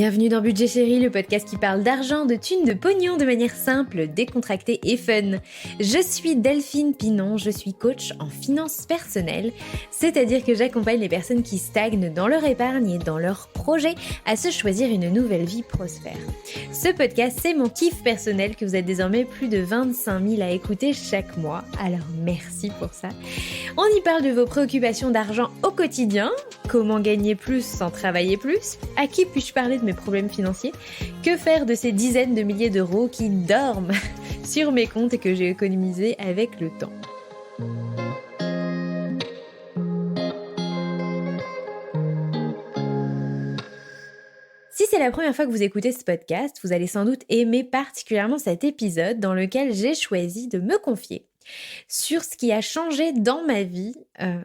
Bienvenue dans Budget Chéri, le podcast qui parle d'argent, de thunes, de pognon de manière simple, décontractée et fun. Je suis Delphine Pinon, je suis coach en finances personnelles, c'est-à-dire que j'accompagne les personnes qui stagnent dans leur épargne et dans leurs projets à se choisir une nouvelle vie prospère. Ce podcast, c'est mon kiff personnel que vous êtes désormais plus de 25 000 à écouter chaque mois, alors merci pour ça. On y parle de vos préoccupations d'argent au quotidien, comment gagner plus sans travailler plus, à qui puis-je parler de mes problèmes financiers, que faire de ces dizaines de milliers d'euros qui dorment sur mes comptes et que j'ai économisés avec le temps. Si c'est la première fois que vous écoutez ce podcast, vous allez sans doute aimer particulièrement cet épisode dans lequel j'ai choisi de me confier sur ce qui a changé dans ma vie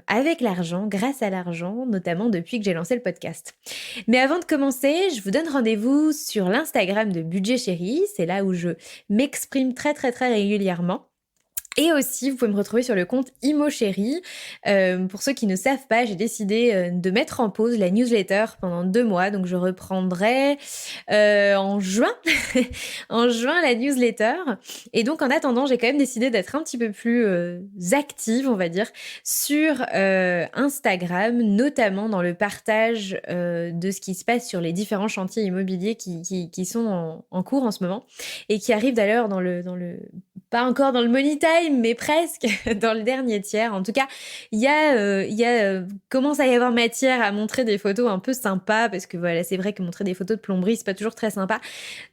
avec l'argent, grâce à l'argent, notamment depuis que j'ai lancé le podcast. Mais avant de commencer, je vous donne rendez-vous sur l'Instagram de Budget Chéri, c'est là où je m'exprime très régulièrement. Et aussi, vous pouvez me retrouver sur le compte Imo Chéri. Pour ceux qui ne savent pas, j'ai décidé de mettre en pause la newsletter pendant 2 mois. Donc, je reprendrai en juin, en juin la newsletter. Et donc, en attendant, j'ai quand même décidé d'être un petit peu plus active, on va dire, sur Instagram, notamment dans le partage de ce qui se passe sur les différents chantiers immobiliers qui sont en cours en ce moment et qui arrivent d'ailleurs dans le pas encore dans le money time, mais presque dans le dernier tiers. En tout cas, il y a commence à y avoir matière à montrer des photos un peu sympas, parce que voilà, c'est vrai que montrer des photos de plomberie, c'est pas toujours très sympa,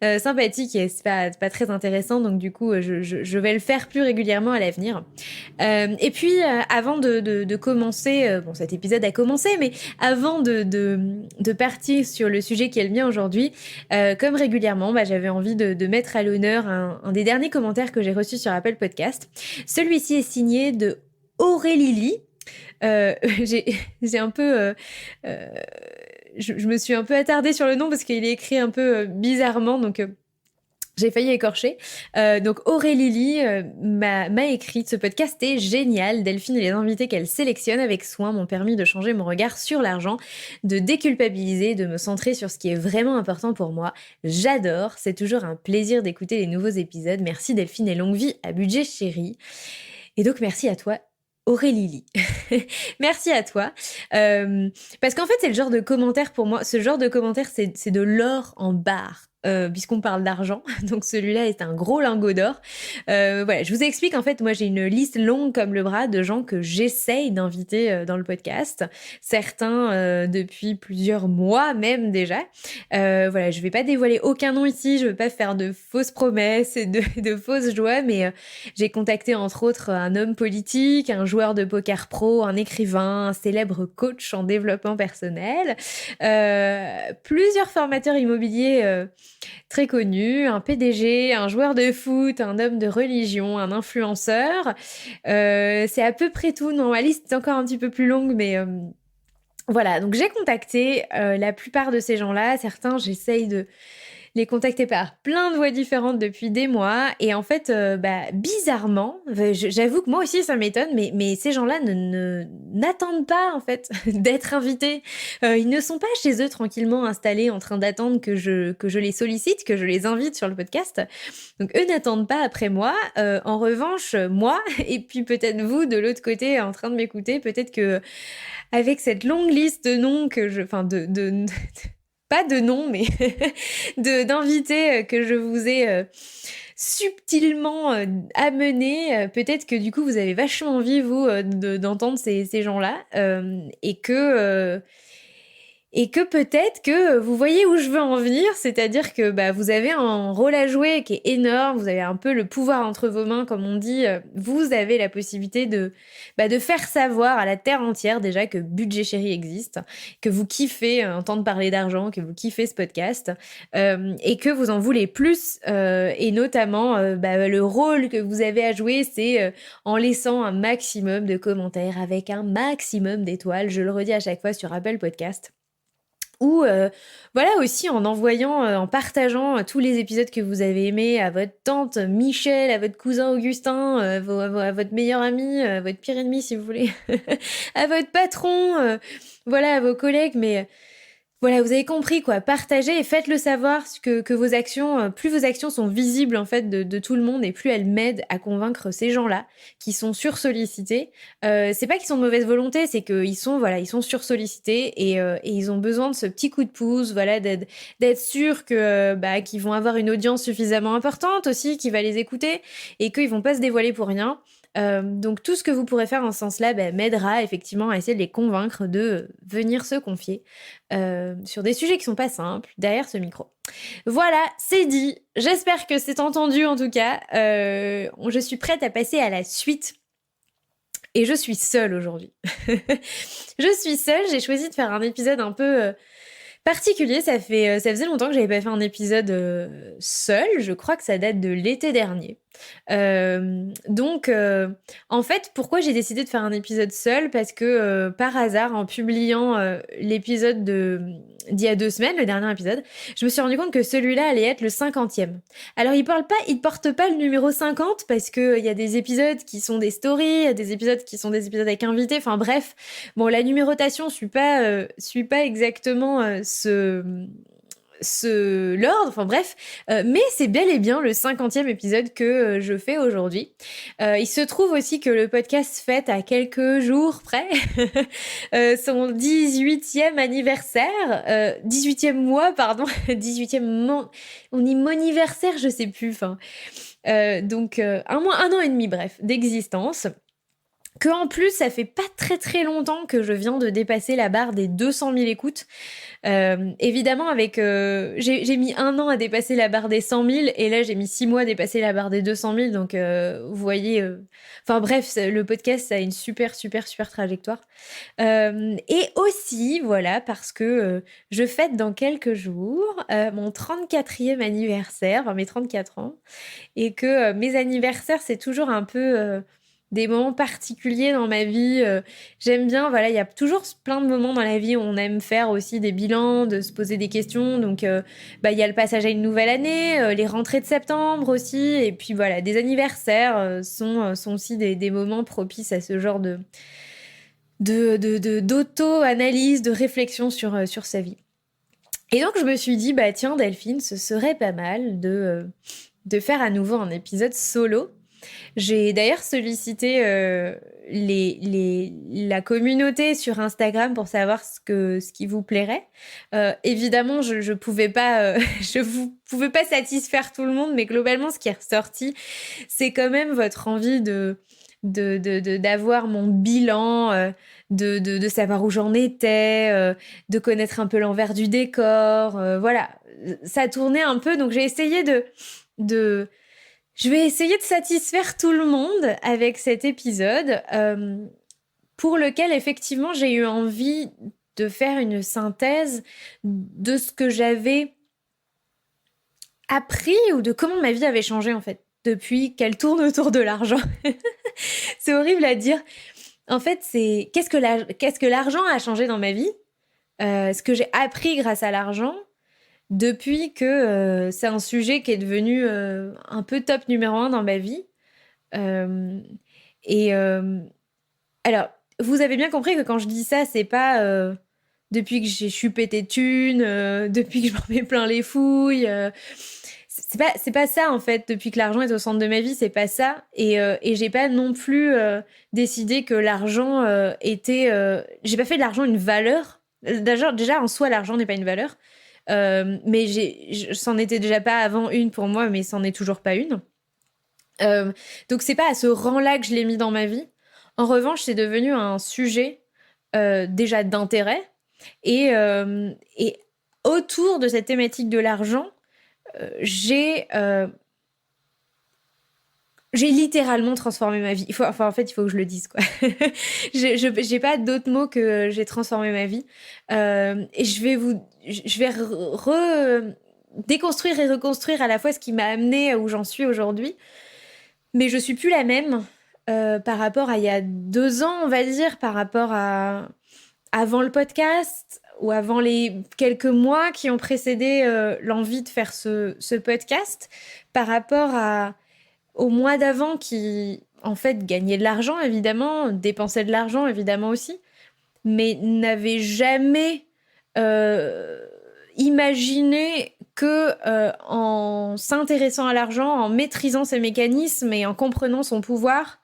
sympathique, et c'est pas très intéressant. Donc du coup, je vais le faire plus régulièrement à l'avenir. Et puis, avant de commencer, bon, cet épisode a commencé, mais avant de partir sur le sujet qui est le mien aujourd'hui, comme régulièrement, j'avais envie de mettre à l'honneur un des derniers commentaires que j'ai reçu sur Apple Podcast. Celui-ci est signé de Aurélie. J'ai un peu... je me suis un peu attardée sur le nom parce qu'il est écrit un peu bizarrement, donc... j'ai failli écorcher. Donc Aurélie m'a écrit: ce podcast est génial. Delphine et les invités qu'elle sélectionne avec soin m'ont permis de changer mon regard sur l'argent, de déculpabiliser, de me centrer sur ce qui est vraiment important pour moi. J'adore, c'est toujours un plaisir d'écouter les nouveaux épisodes. Merci Delphine et longue vie à Budget Chéri. Et donc merci à toi Aurélie. Merci à toi. Parce qu'en fait, c'est le genre de commentaire pour moi. Ce genre de commentaire, c'est de l'or en barre. Puisqu'on parle d'argent, donc celui-là est un gros lingot d'or. Voilà, je vous explique, en fait, moi j'ai une liste longue comme le bras de gens que j'essaye d'inviter dans le podcast, certains depuis plusieurs mois même déjà. Voilà, je vais pas dévoiler aucun nom ici, je veux pas faire de fausses promesses et de fausses joies, mais j'ai contacté entre autres un homme politique, un joueur de poker pro, un écrivain, un célèbre coach en développement personnel, plusieurs formateurs immobiliers très connu, un PDG, un joueur de foot, un homme de religion, un influenceur. C'est à peu près tout. Non, ma liste est encore un petit peu plus longue, mais voilà. Donc j'ai contacté la plupart de ces gens-là. Certains, j'essaye de les contacter par plein de voies différentes depuis des mois. Et en fait, bizarrement, j'avoue que moi aussi ça m'étonne, mais ces gens-là n'attendent pas en fait d'être invités. Ils ne sont pas chez eux tranquillement installés en train d'attendre que je les sollicite, que je les invite sur le podcast. Donc eux n'attendent pas après moi. En revanche, moi, et puis peut-être vous de l'autre côté en train de m'écouter, peut-être que avec cette longue liste de noms pas de nom, mais d'invités que je vous ai subtilement amenés, peut-être que du coup vous avez vachement envie, vous, d'entendre ces gens-là, et que peut-être que vous voyez où je veux en venir, c'est-à-dire que vous avez un rôle à jouer qui est énorme, vous avez un peu le pouvoir entre vos mains, comme on dit, vous avez la possibilité de faire savoir à la terre entière déjà que Budget Chéri existe, que vous kiffez entendre parler d'argent, que vous kiffez ce podcast, et que vous en voulez plus, et notamment le rôle que vous avez à jouer, c'est en laissant un maximum de commentaires avec un maximum d'étoiles, je le redis à chaque fois sur Apple Podcast. Ou voilà, aussi en envoyant, en partageant tous les épisodes que vous avez aimés à votre tante Michel, à votre cousin Augustin, à votre meilleur ami, à votre pire ennemi si vous voulez, à votre patron, voilà, à vos collègues. Mais Voilà, vous avez compris quoi. Partagez et faites-le savoir que vos actions, plus vos actions sont visibles en fait de tout le monde et plus elles m'aident à convaincre ces gens-là qui sont sursollicités. C'est pas qu'ils sont de mauvaise volonté, c'est qu'ils sont voilà, ils sont sursollicités et ils ont besoin de ce petit coup de pouce, voilà, d'être sûrs que, bah, qu'ils vont avoir une audience suffisamment importante aussi, qui va les écouter et qu'ils vont pas se dévoiler pour rien. Donc tout ce que vous pourrez faire en ce sens-là, bah, m'aidera effectivement à essayer de les convaincre de venir se confier sur des sujets qui sont pas simples derrière ce micro. Voilà, c'est dit. J'espère que c'est entendu en tout cas. Je suis prête à passer à la suite. Et je suis seule aujourd'hui. Je suis seule, j'ai choisi de faire un épisode un peu particulier. Ça faisait longtemps que j'avais pas fait un épisode seul. Je crois que ça date de l'été dernier. Donc, en fait, pourquoi j'ai décidé de faire un épisode seul? Parce que par hasard, en publiant l'épisode d'il y a 2 semaines, le dernier épisode, je me suis rendu compte que celui-là allait être le 50e. Alors, il porte pas le numéro 50 parce que il y a des épisodes qui sont des stories, des épisodes qui sont des épisodes avec invités. Enfin bref, bon, la numérotation suit pas exactement l'ordre, enfin bref, mais c'est bel et bien le 50e épisode que je fais aujourd'hui. Il se trouve aussi que le podcast fête à quelques jours près son 18e anniversaire, 18e mois, pardon, 18e on dit moniversaire, je sais plus, enfin, donc un an et demi, bref, d'existence. Que en plus, ça fait pas très très longtemps que je viens de dépasser la barre des 200 000 écoutes. Évidemment, j'ai mis 1 an à dépasser la barre des 100 000 et là j'ai mis 6 mois à dépasser la barre des 200 000. Donc vous voyez, enfin bref, le podcast ça a une super trajectoire. Et aussi, voilà, parce que je fête dans quelques jours mon 34e anniversaire, enfin mes 34 ans, et que mes anniversaires c'est toujours un peu des moments particuliers dans ma vie. J'aime bien, voilà, il y a toujours plein de moments dans la vie où on aime faire aussi des bilans, de se poser des questions. Donc, bah, il y a le passage à une nouvelle année, les rentrées de septembre aussi. Et puis voilà, des anniversaires sont aussi des moments propices à ce genre d'auto-analyse, de réflexion sur sa vie. Et donc, je me suis dit, bah tiens, Delphine, ce serait pas mal de faire à nouveau un épisode solo. J'ai d'ailleurs sollicité la communauté sur Instagram pour savoir ce qui vous plairait. Évidemment, je pouvais pas, pouvais pas satisfaire tout le monde, mais globalement, ce qui est ressorti, c'est quand même votre envie d'avoir mon bilan, de savoir où j'en étais, de connaître un peu l'envers du décor. Voilà, ça tournait un peu, donc j'ai essayé de je vais essayer de satisfaire tout le monde avec cet épisode, pour lequel effectivement j'ai eu envie de faire une synthèse de ce que j'avais appris ou de comment ma vie avait changé en fait depuis qu'elle tourne autour de l'argent. C'est horrible à dire. En fait, c'est qu'est-ce que l'argent a changé dans ma vie, ce que j'ai appris grâce à l'argent. Depuis que c'est un sujet qui est devenu un peu top numéro 1 dans ma vie. Euh, et alors, vous avez bien compris que quand je dis ça, c'est pas depuis que je suis pété de thunes, depuis que je m'en mets plein les fouilles. C'est pas ça en fait. Depuis que l'argent est au centre de ma vie, c'est pas ça. Et j'ai pas non plus décidé que l'argent était. J'ai pas fait de l'argent une valeur. Déjà en soi, l'argent n'est pas une valeur. Mais c'en était déjà pas avant une pour moi, mais c'en est toujours pas une. Donc c'est pas à ce rang-là que je l'ai mis dans ma vie. En revanche, c'est devenu un sujet déjà d'intérêt et autour de cette thématique de l'argent, j'ai littéralement transformé ma vie. En fait, il faut que je le dise, quoi. J'ai pas d'autres mots que j'ai transformé ma vie. Et je vais déconstruire et reconstruire à la fois ce qui m'a amené où j'en suis aujourd'hui. Mais je suis plus la même par rapport à il y a 2 ans, on va dire, par rapport à avant le podcast ou avant les quelques mois qui ont précédé l'envie de faire ce podcast, par rapport au mois d'avant qui, en fait, gagnait de l'argent, évidemment, dépensait de l'argent, évidemment aussi, mais n'avait jamais imaginer que en s'intéressant à l'argent, en maîtrisant ses mécanismes et en comprenant son pouvoir,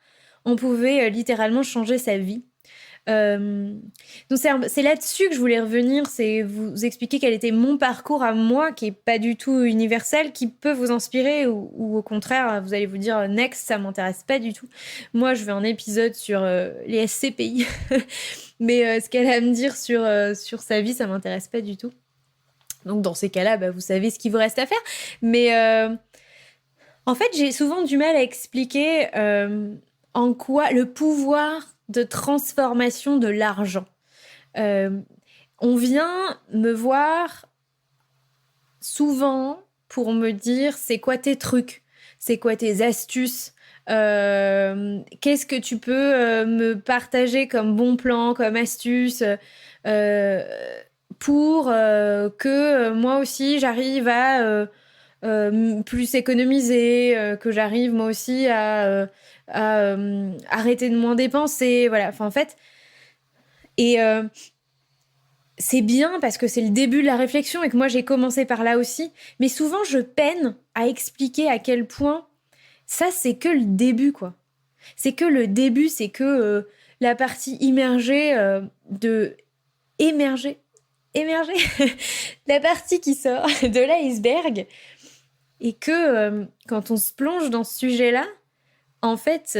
on pouvait littéralement changer sa vie. Donc c'est là-dessus que je voulais revenir, c'est vous expliquer quel était mon parcours à moi, qui est pas du tout universel, qui peut vous inspirer ou au contraire, vous allez vous dire next, ça m'intéresse pas du tout. Moi, je veux un épisode sur les SCPI, mais ce qu'elle a à me dire sur sa vie, ça m'intéresse pas du tout. Donc dans ces cas-là, vous savez ce qu'il vous reste à faire. Mais en fait, j'ai souvent du mal à expliquer en quoi le pouvoir de transformation de l'argent. On vient me voir souvent pour me dire c'est quoi tes trucs, c'est quoi tes astuces, qu'est-ce que tu peux me partager comme bon plan, comme astuce pour que moi aussi j'arrive à plus économiser, que j'arrive moi aussi à arrêter de moins dépenser, voilà. Enfin, en fait, et c'est bien parce que c'est le début de la réflexion et que moi j'ai commencé par là aussi, mais souvent je peine à expliquer à quel point ça c'est que le début, quoi. C'est que le début, c'est que la partie immergée de émerger, la partie qui sort de l'iceberg, et que quand on se plonge dans ce sujet-là, en fait,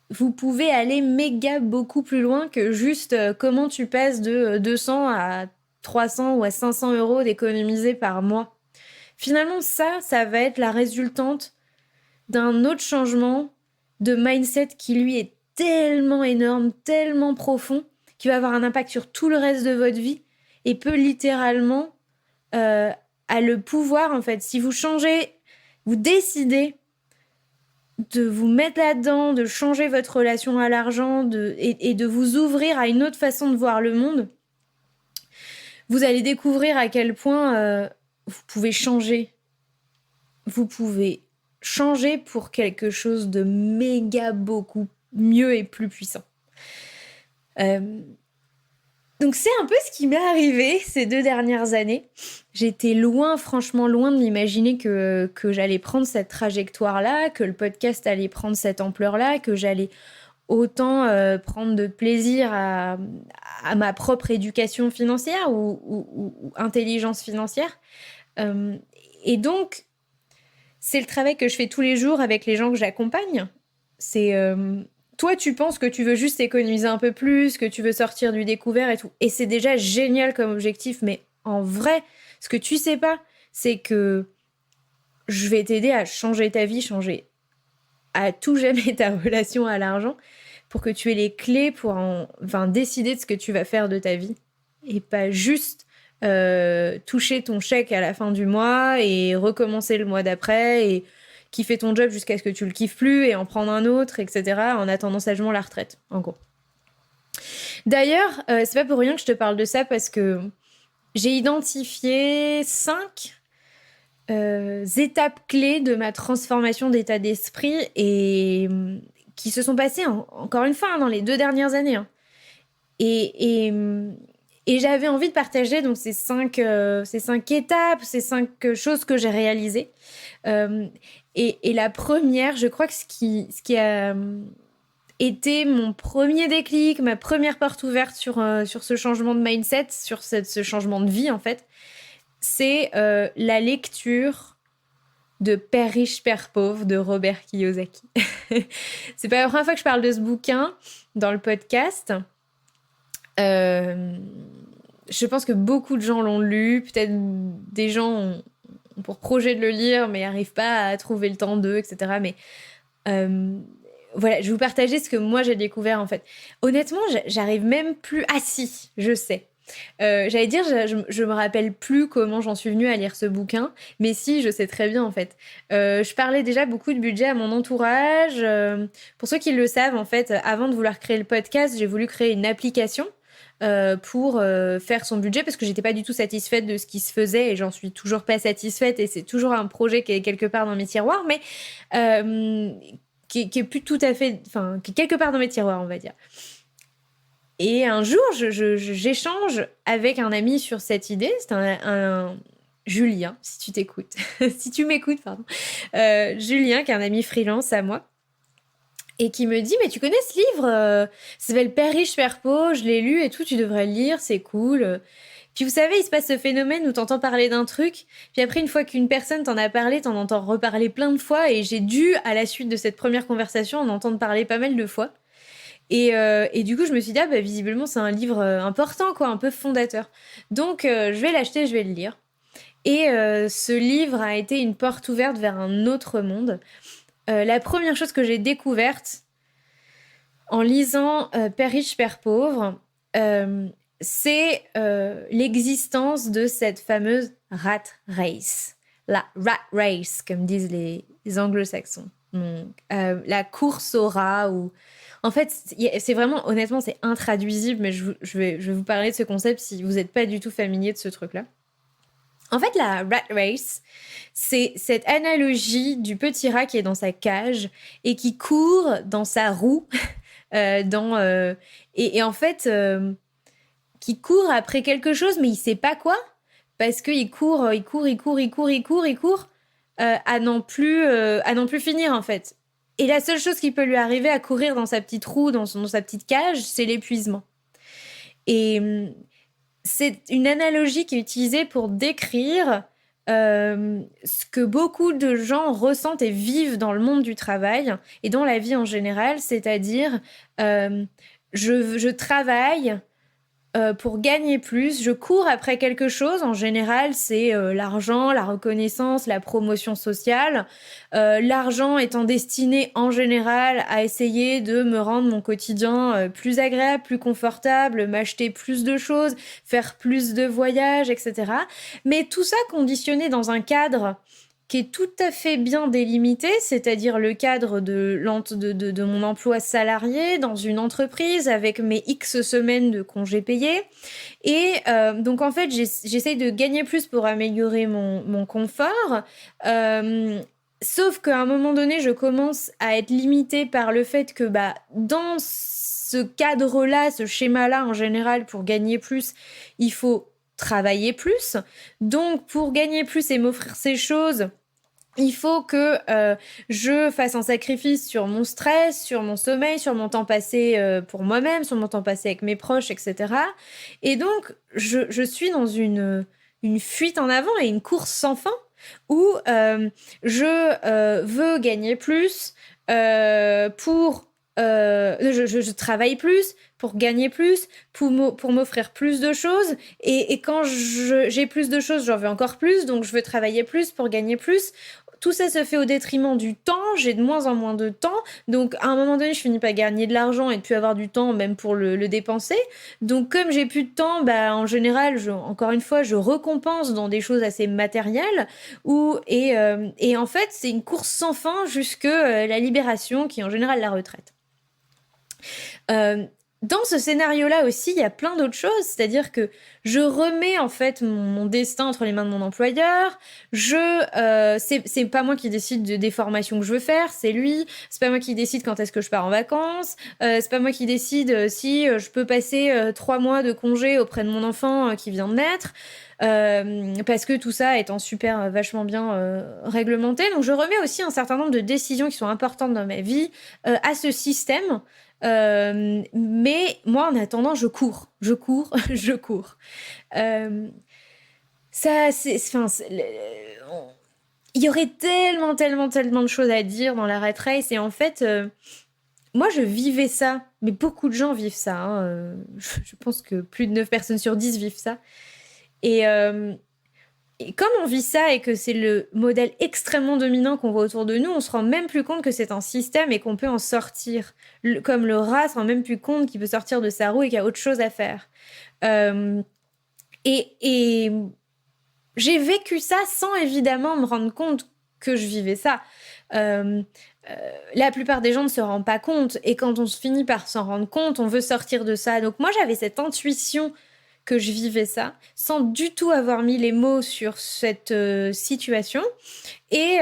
vous pouvez aller méga beaucoup plus loin que juste comment tu passes de 200 à 300 ou à 500 euros d'économiser par mois. Finalement, ça va être la résultante d'un autre changement de mindset qui, lui, est tellement énorme, tellement profond, qui va avoir un impact sur tout le reste de votre vie et peut littéralement a le pouvoir, en fait. Si vous changez, vous décidez de vous mettre là-dedans, de changer votre relation à l'argent et de vous ouvrir à une autre façon de voir le monde, vous allez découvrir à quel point vous pouvez changer. Vous pouvez changer pour quelque chose de méga beaucoup mieux et plus puissant. Donc c'est un peu ce qui m'est arrivé ces 2 dernières années. J'étais loin, franchement loin de m'imaginer que j'allais prendre cette trajectoire-là, que le podcast allait prendre cette ampleur-là, que j'allais autant prendre de plaisir à ma propre éducation financière ou intelligence financière. Et donc, c'est le travail que je fais tous les jours avec les gens que j'accompagne. C'est... toi, tu penses que tu veux juste économiser un peu plus, que tu veux sortir du découvert et tout. Et c'est déjà génial comme objectif, mais en vrai, ce que tu sais pas, c'est que je vais t'aider à changer ta vie, changer à tout jamais ta relation à l'argent, pour que tu aies les clés pour décider de ce que tu vas faire de ta vie. Et pas juste toucher ton chèque à la fin du mois et recommencer le mois d'après et kiffer ton job jusqu'à ce que tu le kiffes plus et en prendre un autre, etc. en attendant sagement la retraite, en gros. D'ailleurs, c'est pas pour rien que je te parle de ça parce que j'ai identifié 5 étapes clés de ma transformation d'état d'esprit et qui se sont passées, encore une fois, dans les 2 dernières années. Hein. Et j'avais envie de partager donc ces 5 étapes, ces 5 choses que j'ai réalisées. Et la première, je crois que ce qui a été mon premier déclic, ma première porte ouverte sur ce changement de mindset, sur ce changement de vie en fait, c'est la lecture de Père riche, Père pauvre de Robert Kiyosaki. C'est pas la première fois que je parle de ce bouquin dans le podcast. Je pense que beaucoup de gens l'ont lu, peut-être des gens ont pour projet de le lire, mais n'arrivent pas à trouver le temps d'eux, etc. Mais voilà, je vais vous partager ce que moi j'ai découvert en fait. Honnêtement, j'arrive même plus... Ah si, je sais. J'allais dire, je me rappelle plus comment j'en suis venue à lire ce bouquin, mais si, je sais très bien en fait. Je parlais déjà beaucoup de budget à mon entourage. Pour ceux qui le savent, en fait, avant de vouloir créer le podcast, j'ai voulu créer une application pour faire son budget parce que j'étais pas du tout satisfaite de ce qui se faisait et j'en suis toujours pas satisfaite et c'est toujours un projet qui est quelque part dans mes tiroirs, mais qui est plus tout à fait... Enfin, qui est quelque part dans mes tiroirs, on va dire. Et un jour, j'échange avec un ami sur cette idée. C'est Julien, si tu t'écoutes. Si tu m'écoutes, pardon. Julien, qui est un ami freelance à moi, et qui me dit, mais tu connais ce livre ça s'appelle Père riche, Père pauvre, je l'ai lu et tout, tu devrais le lire, c'est cool. Puis vous savez, il se passe ce phénomène où t'entends parler d'un truc, puis après, une fois qu'une personne t'en a parlé, t'en entends reparler plein de fois, et j'ai dû, à la suite de cette première conversation, en entendre parler pas mal de fois. Et du coup, je me suis dit, ah bah visiblement, c'est un livre important, quoi, un peu fondateur. Donc, je vais l'acheter, je vais le lire. Et ce livre a été une porte ouverte vers un autre monde. La première chose que j'ai découverte en lisant Père riche, Père pauvre, euh, c'est l'existence de cette fameuse rat race. La rat race, comme disent les anglo-saxons. Donc, la course au rat ou... En fait, c'est vraiment, honnêtement, c'est intraduisible, mais je vais vous parler de ce concept si vous n'êtes pas du tout familier de ce truc-là. En fait, la rat race, c'est cette analogie du petit rat qui est dans sa cage et qui court dans sa roue, dans, et en fait, qui court après quelque chose, mais il sait pas quoi, parce qu'il court, il court, à n'en plus finir, en fait. Et la seule chose qui peut lui arriver à courir dans sa petite roue, dans sa petite cage, c'est l'épuisement. Et c'est une analogie qui est utilisée pour décrire ce que beaucoup de gens ressentent et vivent dans le monde du travail et dans la vie en général, c'est-à-dire je travaille pour gagner plus, je cours après quelque chose. En général, c'est l'argent, la reconnaissance, la promotion sociale. L'argent étant destiné en général à essayer de me rendre mon quotidien plus agréable, plus confortable, m'acheter plus de choses, faire plus de voyages, etc. Mais tout ça conditionné dans un cadre qui est tout à fait bien délimité, c'est-à-dire le cadre de mon emploi salarié dans une entreprise avec mes X semaines de congés payés. Et donc en fait, j'essaye de gagner plus pour améliorer mon confort. Sauf qu'à un moment donné, je commence à être limitée par le fait que bah, dans ce cadre-là, ce schéma-là en général, pour gagner plus, il faut travailler plus. Donc pour gagner plus et m'offrir ces choses, il faut que je fasse un sacrifice sur mon stress, sur mon sommeil, sur mon temps passé pour moi-même, sur mon temps passé avec mes proches, etc. Et donc, je suis dans une fuite en avant et une course sans fin où je veux gagner plus je travaille plus pour gagner plus, pour m'offrir plus de choses. Et quand j'ai plus de choses, j'en veux encore plus, donc je veux travailler plus pour gagner plus. Tout ça se fait au détriment du temps, j'ai de moins en moins de temps, donc à un moment donné je finis par gagner de l'argent et de plus avoir du temps même pour le dépenser. Donc comme j'ai plus de temps, bah, en général, encore une fois, je récompense dans des choses assez matérielles, et en fait c'est une course sans fin jusque la libération qui est en général la retraite. Euh, Dans ce scénario-là aussi, il y a plein d'autres choses, c'est-à-dire que je remets en fait mon destin entre les mains de mon employeur. C'est pas moi qui décide des formations que je veux faire, c'est lui. C'est pas moi qui décide quand est-ce que je pars en vacances. C'est pas moi qui décide si je peux passer 3 mois de congé auprès de mon enfant qui vient de naître. Parce que tout ça étant super vachement bien réglementé. Donc je remets aussi un certain nombre de décisions qui sont importantes dans ma vie à ce système. Mais moi, en attendant, je cours, je cours. Euh, ça, il y aurait tellement, tellement, tellement de choses à dire dans la rat race. Et en fait, moi, je vivais ça. Mais beaucoup de gens vivent ça. Hein. Je pense que plus de 9 personnes sur 10 vivent ça. Et, euh, et comme on vit ça et que c'est le modèle extrêmement dominant qu'on voit autour de nous, on se rend même plus compte que c'est un système et qu'on peut en sortir. Comme le rat se rend même plus compte qu'il peut sortir de sa roue et qu'il y a autre chose à faire. Euh, et j'ai vécu ça sans évidemment me rendre compte que je vivais ça. Euh, la plupart des gens ne se rendent pas compte et quand on se finit par s'en rendre compte, on veut sortir de ça. Donc moi j'avais cette intuition que je vivais ça, sans du tout avoir mis les mots sur cette situation. Et,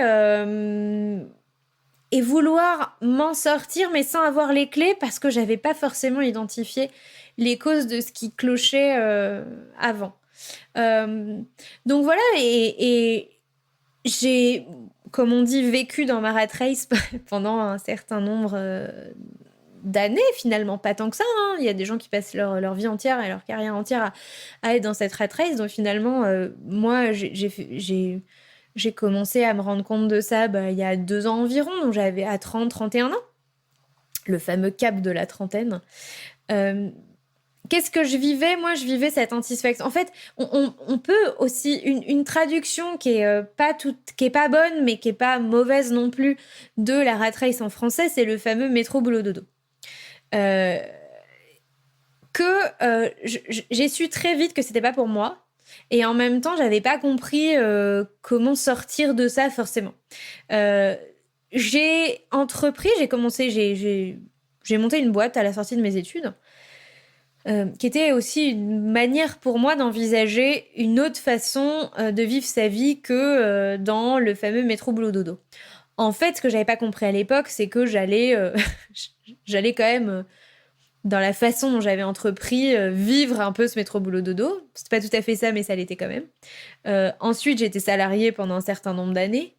et vouloir m'en sortir, mais sans avoir les clés, parce que j'avais pas forcément identifié les causes de ce qui clochait avant. Euh, donc voilà, et j'ai, comme on dit, vécu dans ma rat race pendant un certain nombre d'années, finalement, pas tant que ça, hein. Il y a des gens qui passent leur vie entière et leur carrière entière à être dans cette rat race. Donc finalement, moi, j'ai commencé à me rendre compte de ça il y a 2 ans environ, donc j'avais à 30-31 ans, le fameux cap de la trentaine. Euh, Qu'est-ce que je vivais? Moi, je vivais cette insatisfaction. En fait, on peut aussi une traduction qui est qui est pas bonne, mais qui est pas mauvaise non plus de la rat race en français, c'est le fameux métro boulot dodo. Euh, j'ai su très vite que c'était pas pour moi. Et en même temps, j'avais pas compris comment sortir de ça forcément. Euh, j'ai monté une boîte à la sortie de mes études, qui était aussi une manière pour moi d'envisager une autre façon de vivre sa vie que dans le fameux métro boulot dodo. En fait, ce que j'avais pas compris à l'époque, c'est que j'allais quand même dans la façon dont j'avais entrepris, vivre un peu ce métro boulot dodo. C'était pas tout à fait ça, mais ça l'était quand même. Ensuite, j'ai été salariée pendant un certain nombre d'années.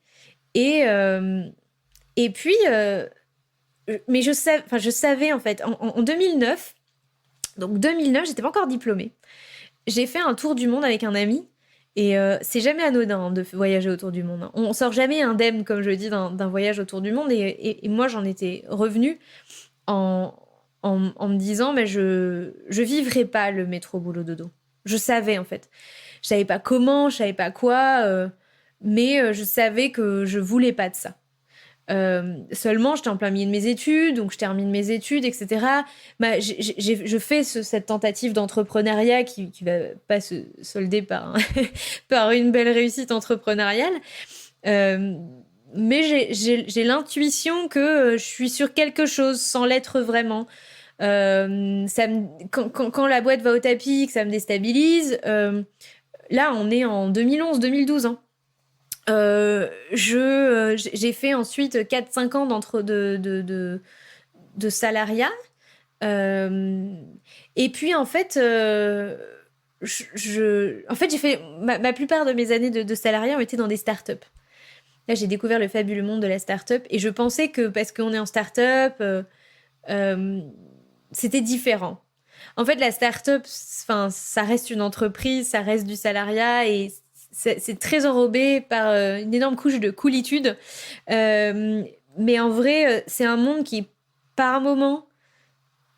Et, euh, et puis, mais je savais en fait, en 2009, donc 2009, j'étais pas encore diplômée. J'ai fait un tour du monde avec un ami. Et c'est jamais anodin de voyager autour du monde, hein. On sort jamais indemne, comme je dis, d'un voyage autour du monde. Et moi, j'en étais revenue en, en me disant, mais je vivrai pas le métro boulot dodo. Je savais en fait. Je savais pas comment, je savais pas quoi, mais je savais que je voulais pas de ça. Seulement, j'étais en plein milieu de mes études, donc je termine mes études, etc. Je fais cette tentative d'entrepreneuriat qui va pas se solder par une belle réussite entrepreneuriale. Euh, mais j'ai l'intuition que je suis sur quelque chose sans l'être vraiment. Quand la boîte va au tapis, que ça me déstabilise, là on est en 2011-2012, hein. J'ai fait ensuite 4-5 ans de salariat. Euh, et puis en fait, en fait j'ai fait ma plupart de mes années de salariat ont été dans des startups. Là, j'ai découvert le fabuleux monde de la start-up et je pensais que parce qu'on est en start-up, euh, c'était différent. En fait, la start-up, enfin, ça reste une entreprise, ça reste du salariat et c'est très enrobé par une énorme couche de coolitude. Euh, mais en vrai, c'est un monde qui, par moment,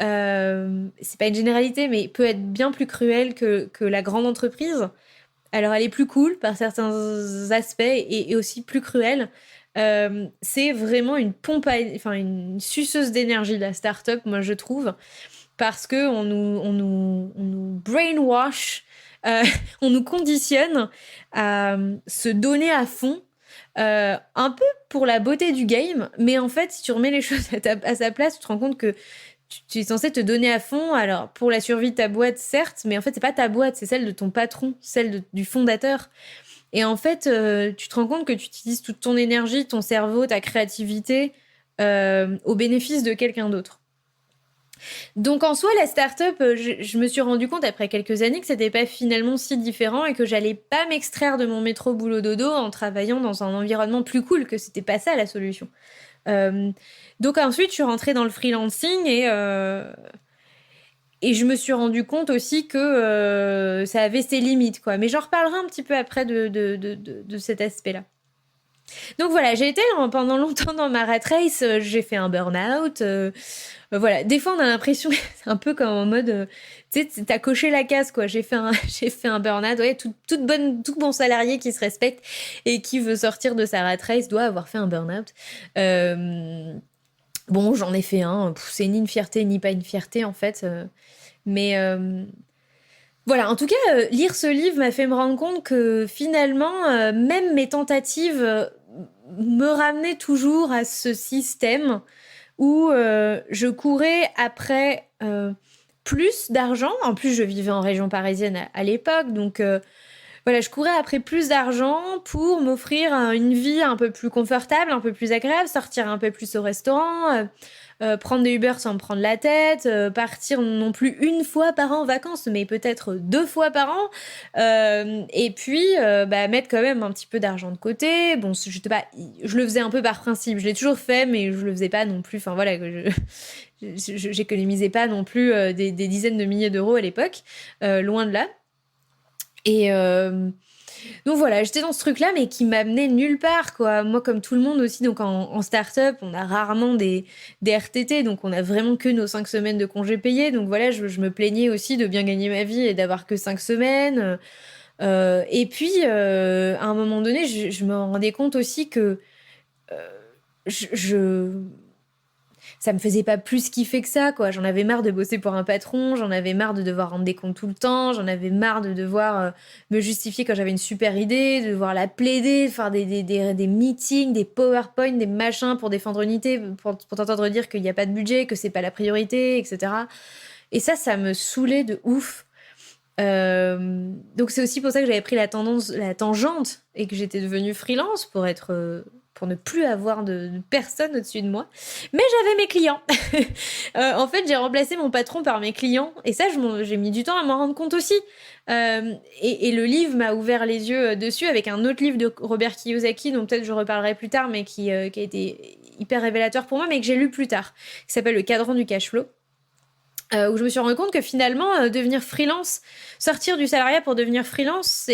c'est pas une généralité, mais peut être bien plus cruel que la grande entreprise. Alors, elle est plus cool par certains aspects et aussi plus cruelle. C'est vraiment une enfin une suceuse d'énergie, la start-up, moi je trouve, parce que on nous brainwash, euh, on nous conditionne à se donner à fond, un peu pour la beauté du game, mais en fait, si tu remets les choses à sa place, tu te rends compte que tu es censé te donner à fond, alors pour la survie de ta boîte, certes, mais en fait, c'est pas ta boîte, c'est celle de ton patron, du fondateur. Et en fait, tu te rends compte que tu utilises toute ton énergie, ton cerveau, ta créativité au bénéfice de quelqu'un d'autre. Donc en soi, la start-up, je me suis rendu compte après quelques années que c'était pas finalement si différent et que j'allais pas m'extraire de mon métro boulot dodo en travaillant dans un environnement plus cool, que c'était pas ça la solution. Euh, donc ensuite, je suis rentrée dans le freelancing et je me suis rendu compte aussi que ça avait ses limites, quoi. Mais j'en reparlerai un petit peu après de cet aspect-là. Donc voilà, j'ai été pendant longtemps dans ma rat race, j'ai fait un burn-out. Voilà, des fois on a l'impression que c'est un peu comme en mode, tu sais, t'as coché la case quoi. J'ai fait un burn-out. Ouais, tout bon salarié qui se respecte et qui veut sortir de sa rat race doit avoir fait un burn-out. Euh, bon, j'en ai fait un. C'est ni une fierté ni pas une fierté en fait. Mais voilà, en tout cas, lire ce livre m'a fait me rendre compte que finalement, même mes tentatives me ramenaient toujours à ce système où je courais après plus d'argent. En plus, je vivais en région parisienne à l'époque, donc voilà, je courais après plus d'argent pour m'offrir une vie un peu plus confortable, un peu plus agréable, sortir un peu plus au restaurant, prendre des Uber sans me prendre la tête, partir non plus une fois par an en vacances, mais peut-être 2 fois par an. Et puis, mettre quand même un petit peu d'argent de côté. Bon, j'étais pas, je le faisais un peu par principe. Je l'ai toujours fait, mais je le faisais pas non plus. Enfin voilà, j'économisais pas non plus des dizaines de milliers d'euros à l'époque, loin de là. Et donc voilà, j'étais dans ce truc-là, mais qui m'amenait nulle part, quoi. Moi, comme tout le monde aussi, donc en start-up, on a rarement des RTT, donc on a vraiment que nos 5 semaines de congés payés. Donc voilà, je me plaignais aussi de bien gagner ma vie et d'avoir que 5 semaines. Et puis, à un moment donné, je me rendais compte aussi que je ça me faisait pas plus kiffer que ça, quoi. J'en avais marre de bosser pour un patron, j'en avais marre de devoir rendre des comptes tout le temps, j'en avais marre de devoir me justifier quand j'avais une super idée, de devoir la plaider, de faire des meetings, des PowerPoint, des machins pour défendre une idée, pour t'entendre dire qu'il n'y a pas de budget, que c'est pas la priorité, etc. Et ça me saoulait de ouf. Donc c'est aussi pour ça que j'avais pris la tangente et que j'étais devenue freelance pour ne plus avoir de personne au-dessus de moi. Mais j'avais mes clients. En fait, j'ai remplacé mon patron par mes clients et ça, j'ai mis du temps à m'en rendre compte aussi. Et le livre m'a ouvert les yeux dessus avec un autre livre de Robert Kiyosaki dont peut-être je reparlerai plus tard, mais qui a été hyper révélateur pour moi, mais que j'ai lu plus tard, qui s'appelle Le cadran du cash flow. Où je me suis rendu compte que finalement, devenir freelance, sortir du salariat pour devenir freelance,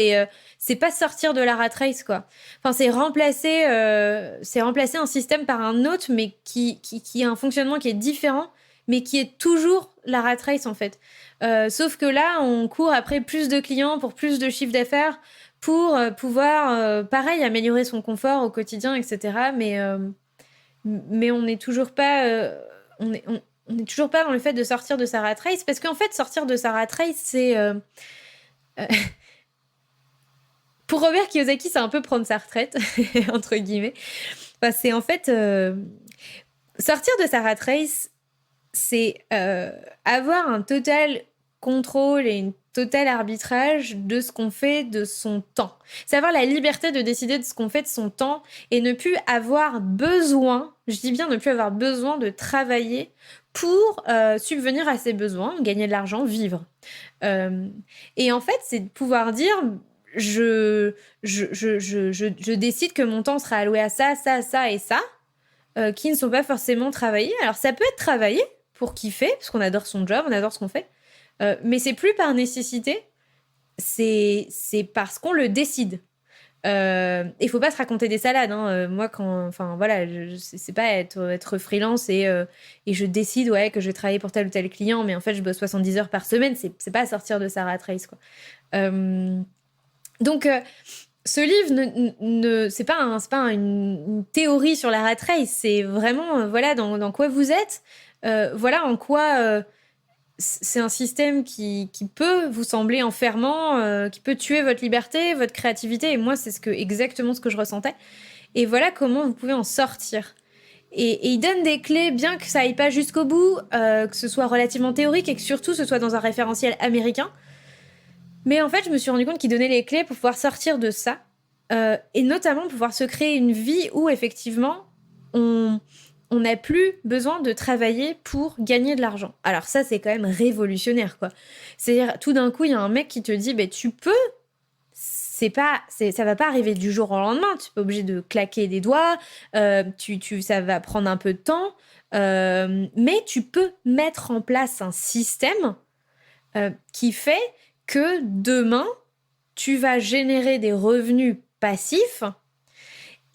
c'est pas sortir de la rat race, quoi. Enfin, c'est remplacer un système par un autre, mais qui a un fonctionnement qui est différent, mais qui est toujours la rat race, en fait. Sauf que là, on court après plus de clients pour plus de chiffre d'affaires, pour pouvoir, pareil, améliorer son confort au quotidien, etc. Mais on n'est toujours pas... on n'est toujours pas dans le fait de sortir de sa rat race, parce qu'en fait, sortir de sa rat race, c'est... pour Robert Kiyosaki, c'est un peu prendre sa retraite, entre guillemets. Enfin, c'est en fait... sortir de sa rat race, c'est avoir un total contrôle et une total arbitrage de ce qu'on fait de son temps. C'est avoir la liberté de décider de ce qu'on fait de son temps et ne plus avoir besoin, je dis bien ne plus avoir besoin de travailler pour subvenir à ses besoins, gagner de l'argent, vivre. Et en fait, c'est de pouvoir dire, je décide que mon temps sera alloué à ça, ça, ça et ça, qui ne sont pas forcément travaillés. Alors ça peut être travaillé pour kiffer, parce qu'on adore son job, on adore ce qu'on fait, mais c'est plus par nécessité, c'est parce qu'on le décide. Il faut pas se raconter des salades, hein. Moi, enfin voilà, c'est pas être freelance et je décide que je vais travailler pour tel ou tel client, mais en fait je bosse 70 heures par semaine. C'est pas sortir de sa rat race, quoi. Donc ce livre c'est pas une théorie sur la rat race, c'est vraiment voilà dans quoi vous êtes, voilà en quoi c'est un système qui peut vous sembler enfermant, qui peut tuer votre liberté, votre créativité. Et moi, c'est exactement ce que je ressentais. Et voilà comment vous pouvez en sortir. Et il donne des clés, bien que ça aille pas jusqu'au bout, que ce soit relativement théorique et que surtout ce soit dans un référentiel américain. Mais en fait, je me suis rendu compte qu'il donnait les clés pour pouvoir sortir de ça. Et notamment pouvoir se créer une vie où effectivement, on n'a plus besoin de travailler pour gagner de l'argent. Alors ça, c'est quand même révolutionnaire, quoi. C'est-à-dire, tout d'un coup, il y a un mec qui te dit, tu peux, ça va pas arriver du jour au lendemain, tu n'es pas obligé de claquer des doigts, ça va prendre un peu de temps, mais tu peux mettre en place un système qui fait que demain, tu vas générer des revenus passifs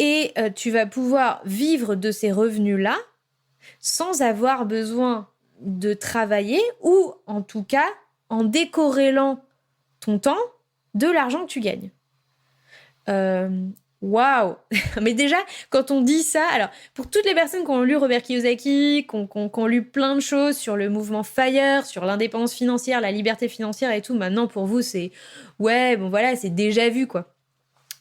et tu vas pouvoir vivre de ces revenus-là sans avoir besoin de travailler ou en tout cas en décorrélant ton temps de l'argent que tu gagnes. Waouh. Mais déjà, quand on dit ça, alors pour toutes les personnes qui ont lu Robert Kiyosaki, qui ont lu plein de choses sur le mouvement FIRE, sur l'indépendance financière, la liberté financière et tout, maintenant pour vous c'est c'est déjà vu, quoi.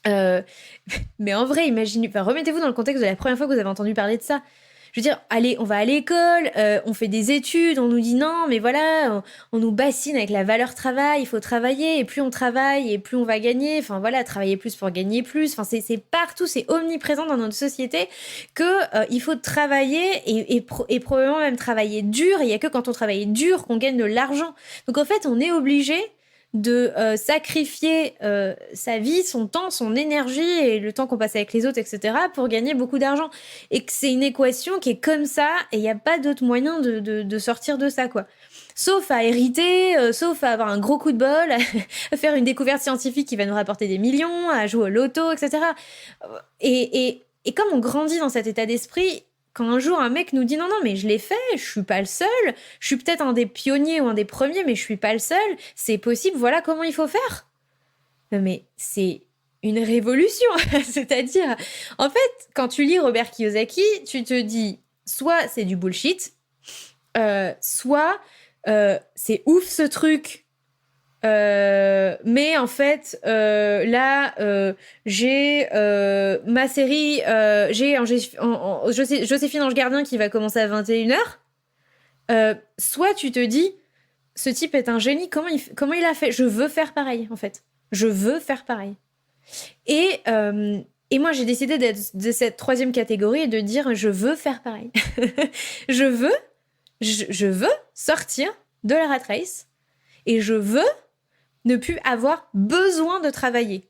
Mais en vrai, remettez-vous dans le contexte de la première fois que vous avez entendu parler de ça. Je veux dire, allez, on va à l'école, on fait des études, on nous dit non, mais voilà, on nous bassine avec la valeur travail, il faut travailler, et plus on travaille, et plus on va gagner. Enfin voilà, travailler plus pour gagner plus. Enfin, c'est partout, c'est omniprésent dans notre société que il faut travailler et probablement même travailler dur. Et il y a que quand on travaille dur qu'on gagne de l'argent. Donc en fait, on est obligé de sacrifier sa vie, son temps, son énergie et le temps qu'on passe avec les autres, etc., pour gagner beaucoup d'argent. Et que c'est une équation qui est comme ça, et il n'y a pas d'autre moyen de sortir de ça, quoi. Sauf à hériter, sauf à avoir un gros coup de bol, à faire une découverte scientifique qui va nous rapporter des millions, à jouer au loto, etc. Et comme on grandit dans cet état d'esprit, quand un jour un mec nous dit non, non, mais je l'ai fait, je suis pas le seul, je suis peut-être un des pionniers ou un des premiers, mais je suis pas le seul, c'est possible, voilà comment il faut faire. Non, mais c'est une révolution. C'est-à-dire, en fait, quand tu lis Robert Kiyosaki, tu te dis, soit c'est du bullshit, soit c'est ouf ce truc, mais en fait, là, j'ai ma série, j'ai Joséphine Ange Gardien qui va commencer à 21h. Soit tu te dis, ce type est un génie, comment il a fait? Je veux faire pareil, en fait. Je veux faire pareil. Et moi, j'ai décidé d'être de cette troisième catégorie et de dire, je veux faire pareil. je veux sortir de la rat race et je veux ne plus avoir besoin de travailler.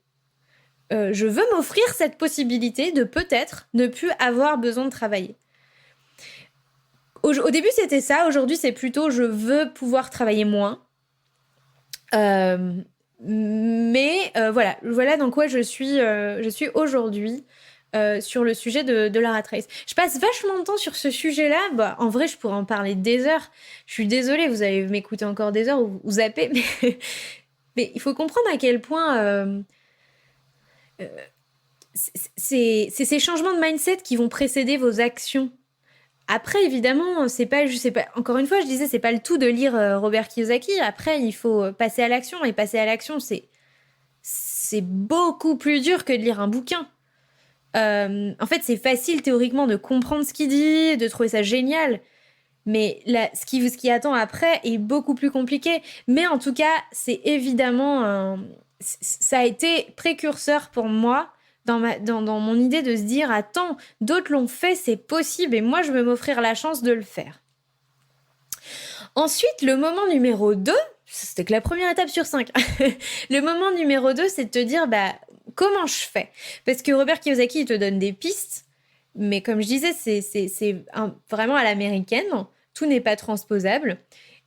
Je veux m'offrir cette possibilité de peut-être ne plus avoir besoin de travailler. Au début, c'était ça. Aujourd'hui, c'est plutôt je veux pouvoir travailler moins. Voilà dans quoi je suis aujourd'hui sur le sujet de la rat race. Je passe vachement de temps sur ce sujet-là. Bah, en vrai, je pourrais en parler des heures. Je suis désolée, vous allez m'écouter encore des heures ou zapper, mais il faut comprendre à quel point c'est ces changements de mindset qui vont précéder vos actions. Après, évidemment, c'est pas, encore une fois, je disais, c'est pas le tout de lire Robert Kiyosaki. Après, il faut passer à l'action. Et passer à l'action, c'est beaucoup plus dur que de lire un bouquin. En fait, c'est facile théoriquement de comprendre ce qu'il dit, de trouver ça génial. Mais là, ce qui attend après est beaucoup plus compliqué. Mais en tout cas, c'est évidemment ça a été précurseur pour moi dans mon idée de se dire attends, d'autres l'ont fait, c'est possible et moi je veux m'offrir la chance de le faire. Ensuite, le moment numéro 2, c'était que la première étape sur 5. Le moment numéro 2, c'est de te dire bah comment je fais? Parce que Robert Kiyosaki, il te donne des pistes, mais comme je disais, c'est vraiment à l'américaine, tout n'est pas transposable.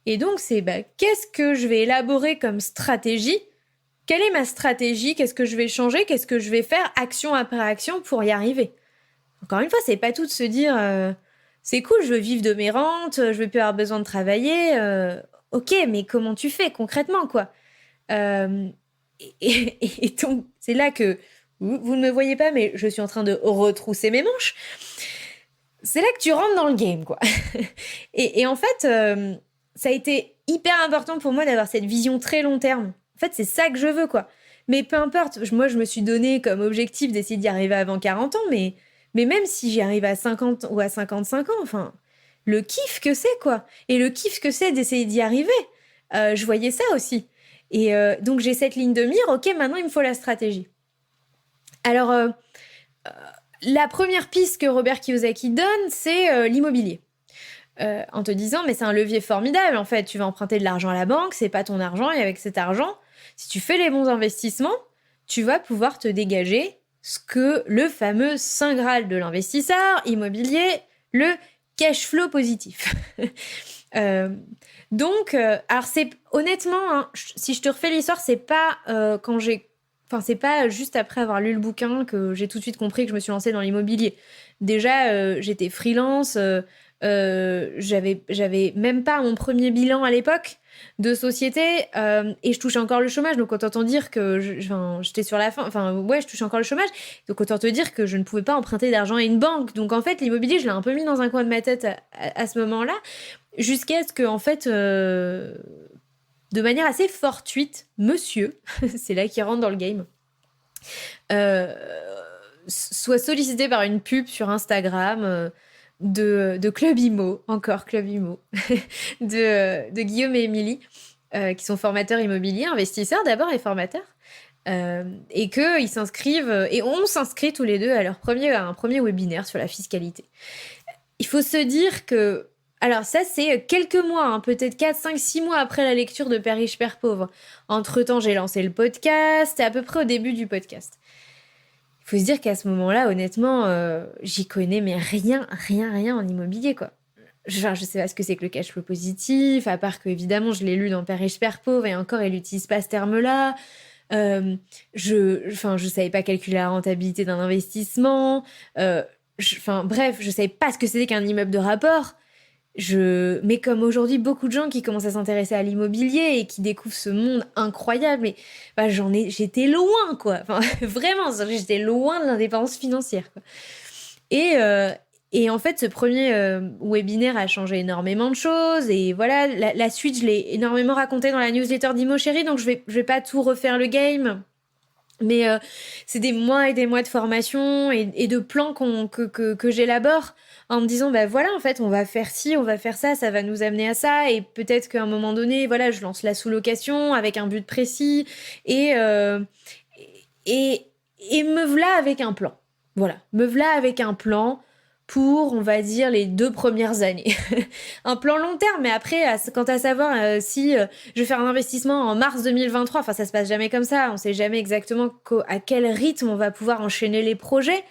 Et donc, c'est qu'est-ce que je vais élaborer comme stratégie? Quelle est ma stratégie? Qu'est-ce que je vais changer? Qu'est-ce que je vais faire action après action pour y arriver? Encore une fois, c'est pas tout de se dire c'est cool, je veux vivre de mes rentes, je vais plus avoir besoin de travailler. Ok, mais comment tu fais concrètement, quoi? Et donc, c'est là que vous ne me voyez pas, mais je suis en train de retrousser mes manches. C'est là que tu rentres dans le game, quoi. et en fait, ça a été hyper important pour moi d'avoir cette vision très long terme. En fait, c'est ça que je veux, quoi. Mais peu importe, moi, je me suis donné comme objectif d'essayer d'y arriver avant 40 ans, mais même si j'y arrive à 50 ou à 55 ans, enfin, le kiff que c'est, quoi. Et le kiff que c'est d'essayer d'y arriver. Je voyais ça aussi. Et donc, j'ai cette ligne de mire. Ok, maintenant, il me faut la stratégie. Alors, la première piste que Robert Kiyosaki donne, c'est l'immobilier. En te disant, mais c'est un levier formidable, en fait. Tu vas emprunter de l'argent à la banque, c'est pas ton argent, et avec cet argent, si tu fais les bons investissements, tu vas pouvoir te dégager ce que le fameux saint graal de l'investisseur immobilier, le cash flow positif. Donc, alors c'est honnêtement, hein, si je te refais l'histoire, c'est pas c'est pas juste après avoir lu le bouquin que j'ai tout de suite compris que je me suis lancée dans l'immobilier. Déjà, j'étais freelance, j'avais même pas mon premier bilan à l'époque de société et je touchais encore le chômage. Donc autant dire que j'étais sur la fin. Enfin ouais, je touchais encore le chômage. Donc autant te dire que je ne pouvais pas emprunter d'argent à une banque. Donc en fait, l'immobilier, je l'ai un peu mis dans un coin de ma tête à ce moment-là, jusqu'à ce que en fait, de manière assez fortuite, monsieur, c'est là qu'il rentre dans le game, soit sollicité par une pub sur Instagram. de Club Imo, encore Club Imo, de Guillaume et Émilie, qui sont formateurs immobiliers, investisseurs d'abord et formateurs. Et qu'ils s'inscrivent, et on s'inscrit tous les deux à un premier webinaire sur la fiscalité. Il faut se dire que, alors ça c'est quelques mois, hein, peut-être 4, 5, 6 mois après la lecture de Père riche, Père pauvre. Entre-temps, j'ai lancé le podcast, à peu près au début du podcast. Il faut se dire qu'à ce moment-là, honnêtement, j'y connais mais rien en immobilier, quoi. Genre, je sais pas ce que c'est que le cash flow positif, à part que, évidemment, je l'ai lu dans Père riche, Père pauvre, et encore, il n'utilise pas ce terme-là. Je savais pas calculer la rentabilité d'un investissement. Bref, je savais pas ce que c'était qu'un immeuble de rapport. Mais comme aujourd'hui, beaucoup de gens qui commencent à s'intéresser à l'immobilier et qui découvrent ce monde incroyable, mais bah, j'étais loin, quoi. Enfin, vraiment, j'étais loin de l'indépendance financière, quoi. Et en fait, ce premier webinaire a changé énormément de choses. Et voilà, la suite, je l'ai énormément raconté dans la newsletter d'Imo Chérie, donc je vais pas tout refaire le game. Mais c'est des mois et des mois de formation et de plans que j'élabore en me disant, bah voilà, en fait, on va faire ci, on va faire ça, ça va nous amener à ça. Et peut-être qu'à un moment donné, voilà, je lance la sous-location avec un but précis et, et me voilà avec un plan. Voilà, me voilà avec un plan pour, on va dire, les 2 premières années. Un plan long terme, mais après, quant à savoir si je vais faire un investissement en mars 2023, enfin, ça se passe jamais comme ça. On sait jamais exactement à quel rythme on va pouvoir enchaîner les projets.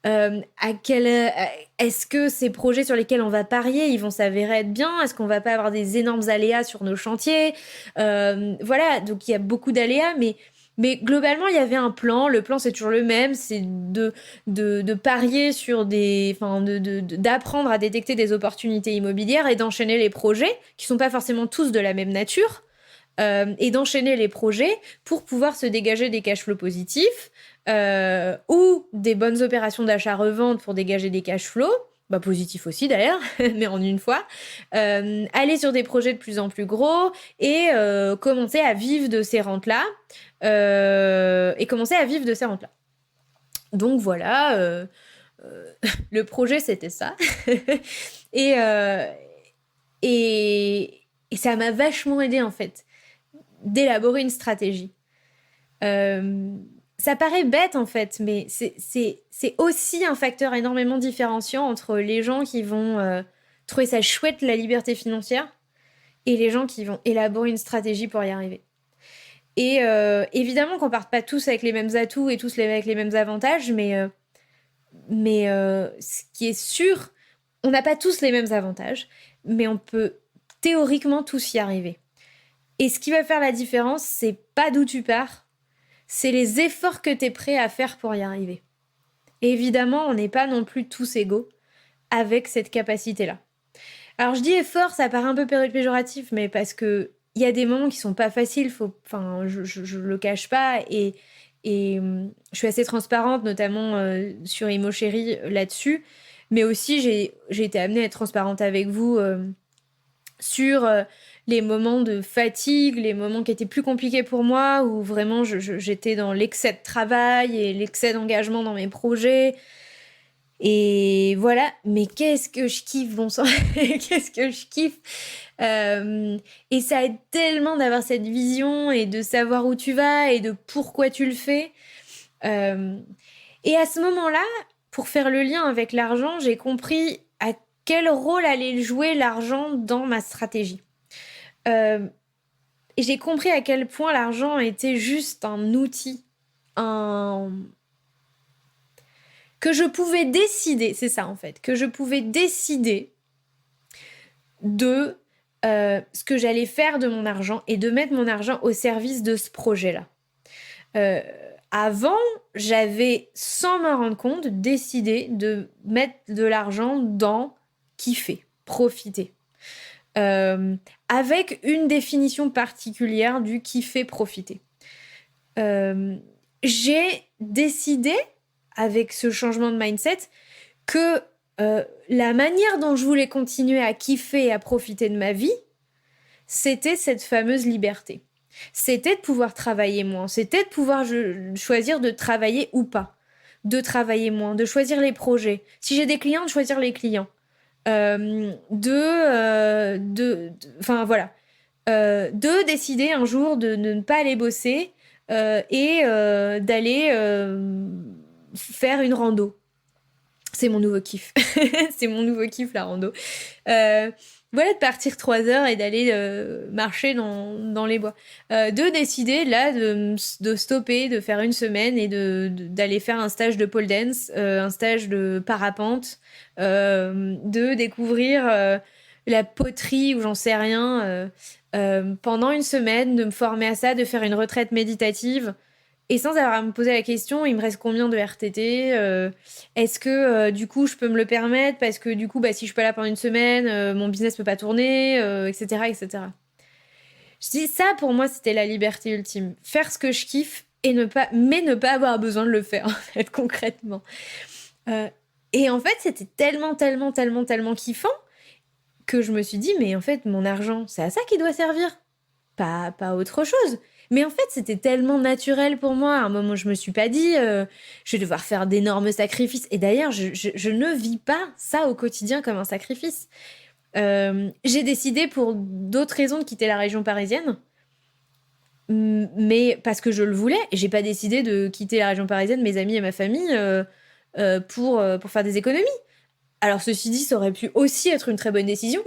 Est-ce que ces projets sur lesquels on va parier, ils vont s'avérer être bien? Est-ce qu'on va pas avoir des énormes aléas sur nos chantiers? Voilà, donc il y a beaucoup d'aléas, mais globalement, il y avait un plan. Le plan, c'est toujours le même. C'est de parier sur d'apprendre à détecter des opportunités immobilières et d'enchaîner les projets, qui sont pas forcément tous de la même nature, et d'enchaîner les projets pour pouvoir se dégager des cash flows positifs, ou des bonnes opérations d'achat-revente pour dégager des cash flows. Bah, positif aussi d'ailleurs, mais en une fois, aller sur des projets de plus en plus gros et commencer à vivre de ces rentes-là. Donc voilà, le projet c'était ça. et, euh, et ça m'a vachement aidé en fait d'élaborer une stratégie. Ça paraît bête en fait, mais c'est aussi un facteur énormément différenciant entre les gens qui vont trouver ça chouette la liberté financière et les gens qui vont élaborer une stratégie pour y arriver. Et évidemment qu'on parte pas tous avec les mêmes atouts et tous avec les mêmes avantages, mais ce qui est sûr, on n'a pas tous les mêmes avantages, mais on peut théoriquement tous y arriver. Et ce qui va faire la différence, c'est pas d'où tu pars, c'est les efforts que tu es prêt à faire pour y arriver. Et évidemment, on n'est pas non plus tous égaux avec cette capacité-là. Alors je dis effort, ça paraît un peu péjoratif, mais parce que il y a des moments qui sont pas faciles, je le cache pas, et je suis assez transparente, notamment sur Imo Chérie là-dessus, mais aussi j'ai été amenée à être transparente avec vous sur les moments de fatigue, les moments qui étaient plus compliqués pour moi, où vraiment j'étais dans l'excès de travail et l'excès d'engagement dans mes projets. Et voilà, mais qu'est-ce que je kiffe, bon sang, qu'est-ce que je kiffe. Et ça aide tellement d'avoir cette vision et de savoir où tu vas et de pourquoi tu le fais. Et à ce moment-là, pour faire le lien avec l'argent, j'ai compris à quel rôle allait jouer l'argent dans ma stratégie. Et j'ai compris à quel point l'argent était juste un outil, que je pouvais décider, c'est ça en fait, que je pouvais décider de ce que j'allais faire de mon argent et de mettre mon argent au service de ce projet-là. Avant, j'avais, sans m'en rendre compte, décidé de mettre de l'argent dans kiffer, profiter. Avec une définition particulière du kiffer, profiter. J'ai décidé, avec ce changement de mindset, que la manière dont je voulais continuer à kiffer et à profiter de ma vie, c'était cette fameuse liberté. C'était de pouvoir travailler moins, c'était de pouvoir choisir de travailler ou pas, de travailler moins, de choisir les projets. Si j'ai des clients, de choisir les clients. Enfin voilà, de décider un jour de ne pas aller bosser et d'aller faire une rando. C'est mon nouveau kiff. C'est mon nouveau kiff, la rando. Euh, voilà, de partir 3 heures et d'aller marcher dans les bois. De décider, là, de stopper, de faire une semaine et d'aller faire un stage de pole dance, un stage de parapente, de découvrir la poterie ou j'en sais rien pendant une semaine, de me former à ça, de faire une retraite méditative. Et sans avoir à me poser la question, il me reste combien de RTT est-ce que du coup je peux me le permettre parce que du coup bah, si je suis pas là pendant une semaine, mon business peut pas tourner, etc., etc. Je dis ça pour moi c'était la liberté ultime. Faire ce que je kiffe et ne pas avoir besoin de le faire en fait concrètement. Euh, et en fait c'était tellement, tellement, tellement, tellement kiffant que je me suis dit mais en fait mon argent c'est à ça qu'il doit servir, pas autre chose. Mais en fait, c'était tellement naturel pour moi. À un moment, je me suis pas dit, je vais devoir faire d'énormes sacrifices. Et d'ailleurs, je ne vis pas ça au quotidien comme un sacrifice. J'ai décidé pour d'autres raisons de quitter la région parisienne. Mais parce que je le voulais. Et j'ai pas décidé de quitter la région parisienne, mes amis et ma famille, pour faire des économies. Alors, ceci dit, ça aurait pu aussi être une très bonne décision.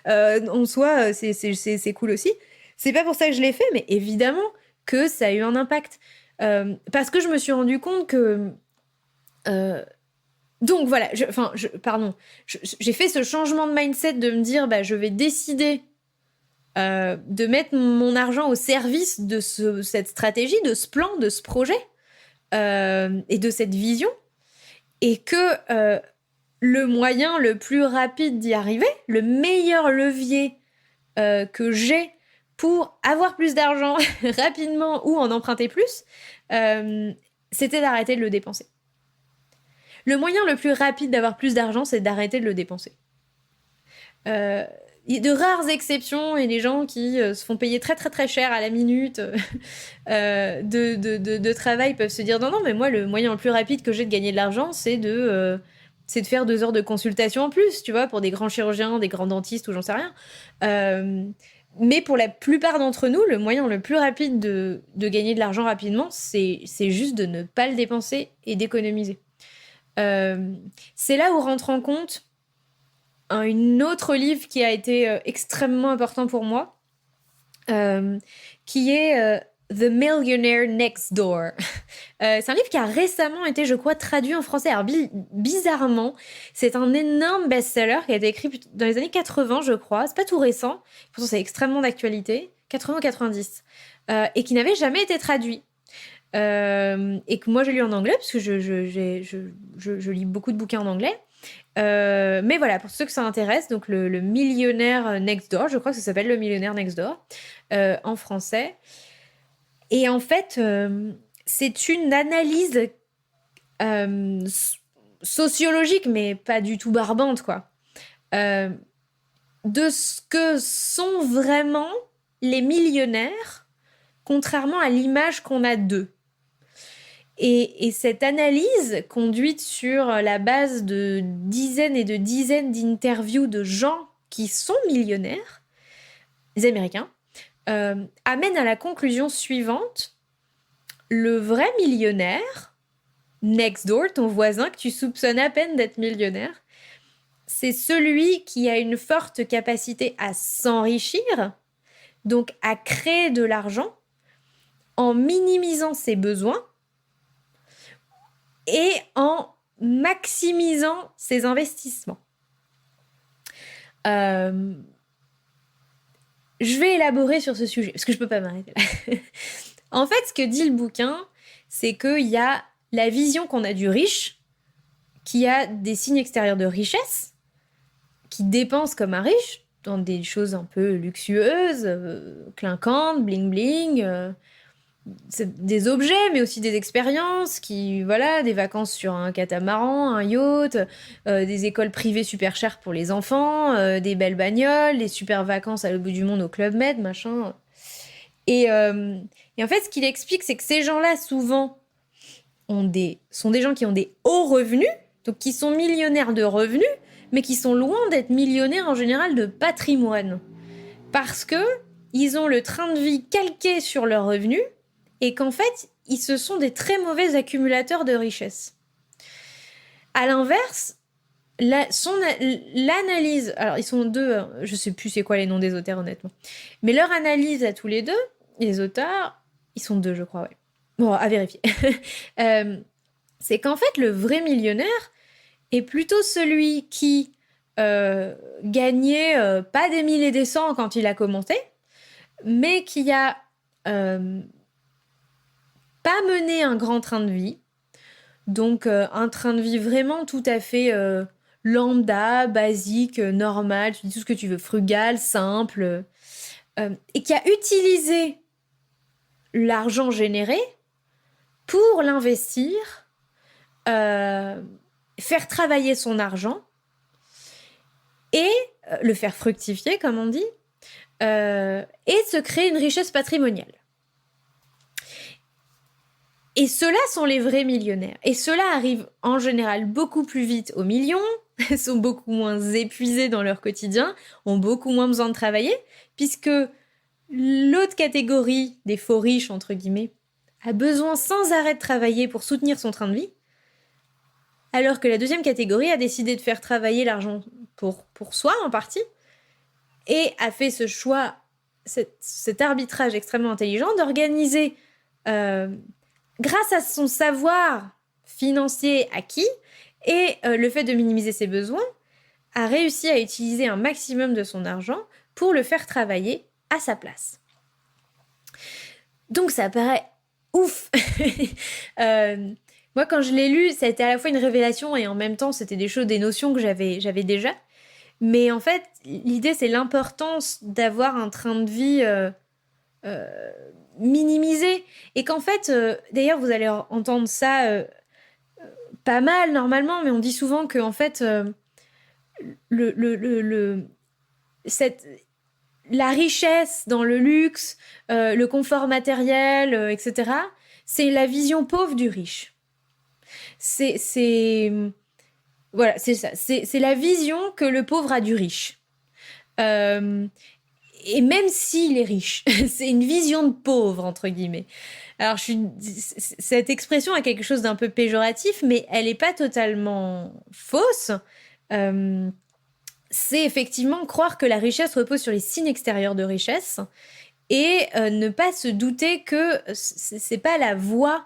En soi, c'est cool aussi. C'est pas pour ça que je l'ai fait, mais évidemment que ça a eu un impact. Parce que je me suis rendu compte que... euh, donc voilà, pardon, j'ai fait ce changement de mindset de me dire, bah, je vais décider de mettre mon argent au service de cette stratégie, de ce plan, de ce projet et de cette vision. Et que le moyen le plus rapide d'y arriver, le meilleur levier que j'ai pour avoir plus d'argent rapidement ou en emprunter plus, c'était d'arrêter de le dépenser. Le moyen le plus rapide d'avoir plus d'argent, c'est d'arrêter de le dépenser. Il y a de rares exceptions et les gens qui se font payer très très très cher à la minute de travail peuvent se dire non non mais moi le moyen le plus rapide que j'ai de gagner de l'argent c'est de faire 2 heures de consultation en plus, tu vois, pour des grands chirurgiens, des grands dentistes ou j'en sais rien. Mais pour la plupart d'entre nous, le moyen le plus rapide de gagner de l'argent rapidement, c'est juste de ne pas le dépenser et d'économiser. C'est là où rentre en compte un autre livre qui a été extrêmement important pour moi, qui est The Millionaire Next Door. C'est un livre qui a récemment été, je crois, traduit en français. Alors, bizarrement, c'est un énorme best-seller qui a été écrit dans les années 80, je crois. C'est pas tout récent, pourtant c'est extrêmement d'actualité, 80-90, et qui n'avait jamais été traduit. Et que moi j'ai lu en anglais, parce que je lis beaucoup de bouquins en anglais. Mais voilà, pour ceux que ça intéresse, donc le millionnaire next door, je crois que ça s'appelle le millionnaire next door en français. Et en fait, c'est une analyse sociologique, mais pas du tout barbante, quoi, de ce que sont vraiment les millionnaires, contrairement à l'image qu'on a d'eux. Et cette analyse, conduite sur la base de dizaines et de dizaines d'interviews de gens qui sont millionnaires, des Américains, amène à la conclusion suivante. Le vrai millionnaire, next door, ton voisin que tu soupçonnes à peine d'être millionnaire, c'est celui qui a une forte capacité à s'enrichir, donc à créer de l'argent, en minimisant ses besoins, et en maximisant ses investissements. Je vais élaborer sur ce sujet, parce que je peux pas m'arrêter là. En fait, ce que dit le bouquin, c'est qu'il y a la vision qu'on a du riche, qui a des signes extérieurs de richesse, qui dépense comme un riche, dans des choses un peu luxueuses, clinquantes, bling-bling, des objets, mais aussi des expériences, voilà, des vacances sur un catamaran, un yacht, des écoles privées super chères pour les enfants, des belles bagnoles, des super vacances à l'autre bout du monde au Club Med, machin. Et en fait, ce qu'il explique, c'est que ces gens-là, souvent, sont des gens qui ont des hauts revenus, donc qui sont millionnaires de revenus, mais qui sont loin d'être millionnaires en général de patrimoine. Parce que ils ont le train de vie calqué sur leurs revenus et qu'en fait, ce sont des très mauvais accumulateurs de richesse. À l'inverse, l'analyse... Alors, ils sont deux, je sais plus c'est quoi les noms des auteurs, honnêtement. Mais leur analyse à tous les deux, les auteurs, ils sont deux, je crois, ouais. Bon, à vérifier. C'est qu'en fait, le vrai millionnaire est plutôt celui qui gagnait pas des mille et des cents quand il a commencé, mais qui a pas mené un grand train de vie. Donc, un train de vie vraiment tout à fait lambda, basique, normal, tu dis tout ce que tu veux, frugal, simple, et qui a utilisé l'argent généré pour l'investir, faire travailler son argent et le faire fructifier, comme on dit, et se créer une richesse patrimoniale. Et ceux-là sont les vrais millionnaires. Et ceux-là arrivent en général beaucoup plus vite aux millions, sont beaucoup moins épuisés dans leur quotidien, ont beaucoup moins besoin de travailler, puisque l'autre catégorie des faux riches, entre guillemets, a besoin sans arrêt de travailler pour soutenir son train de vie, alors que la deuxième catégorie a décidé de faire travailler l'argent pour soi en partie, et a fait ce choix, cet arbitrage extrêmement intelligent d'organiser... grâce à son savoir financier acquis et le fait de minimiser ses besoins, a réussi à utiliser un maximum de son argent pour le faire travailler à sa place. Donc ça paraît ouf. Moi, quand je l'ai lu, ça a été à la fois une révélation et en même temps, c'était des notions que j'avais déjà. Mais en fait, l'idée, c'est l'importance d'avoir un train de vie... minimisé et qu'en fait d'ailleurs vous allez entendre ça pas mal normalement, mais on dit souvent que en fait la richesse dans le luxe, le confort matériel, etc., c'est la vision pauvre du riche. Voilà, c'est ça, c'est la vision que le pauvre a du riche. Et même s'il est riche, c'est une vision de pauvre, entre guillemets. Alors, cette expression a quelque chose d'un peu péjoratif, mais elle n'est pas totalement fausse. C'est effectivement croire que la richesse repose sur les signes extérieurs de richesse et ne pas se douter que c'est pas la voie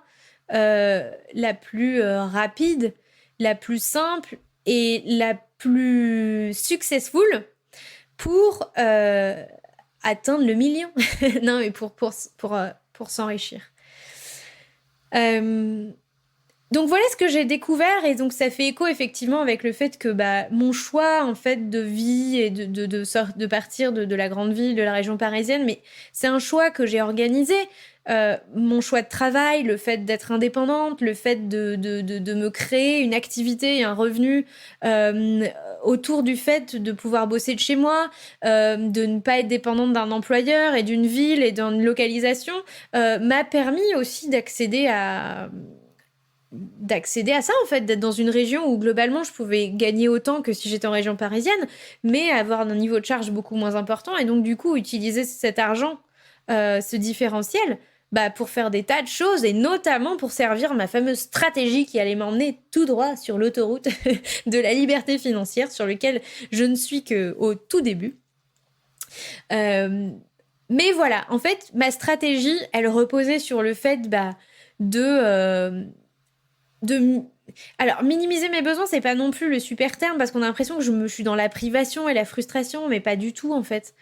la plus rapide, la plus simple et la plus successful pour atteindre le million. Non, mais pour s'enrichir. Donc voilà ce que j'ai découvert, et donc ça fait écho effectivement avec le fait que mon choix en fait de vie et de partir de la grande ville, de la région parisienne, mais c'est un choix que j'ai organisé. Mon choix de travail, le fait d'être indépendante, le fait de me créer une activité et un revenu autour du fait de pouvoir bosser de chez moi, de ne pas être dépendante d'un employeur et d'une ville et d'une localisation, m'a permis aussi d'accéder à ça, en fait, d'être dans une région où globalement je pouvais gagner autant que si j'étais en région parisienne, mais avoir un niveau de charge beaucoup moins important, et donc du coup utiliser cet argent, ce différentiel, pour faire des tas de choses, et notamment pour servir ma fameuse stratégie qui allait m'emmener tout droit sur l'autoroute de la liberté financière, sur lequel je ne suis qu'au tout début. Mais voilà, en fait, ma stratégie, elle reposait sur le fait alors, minimiser mes besoins, c'est pas non plus le super terme, parce qu'on a l'impression que je suis dans la privation et la frustration, mais pas du tout, en fait.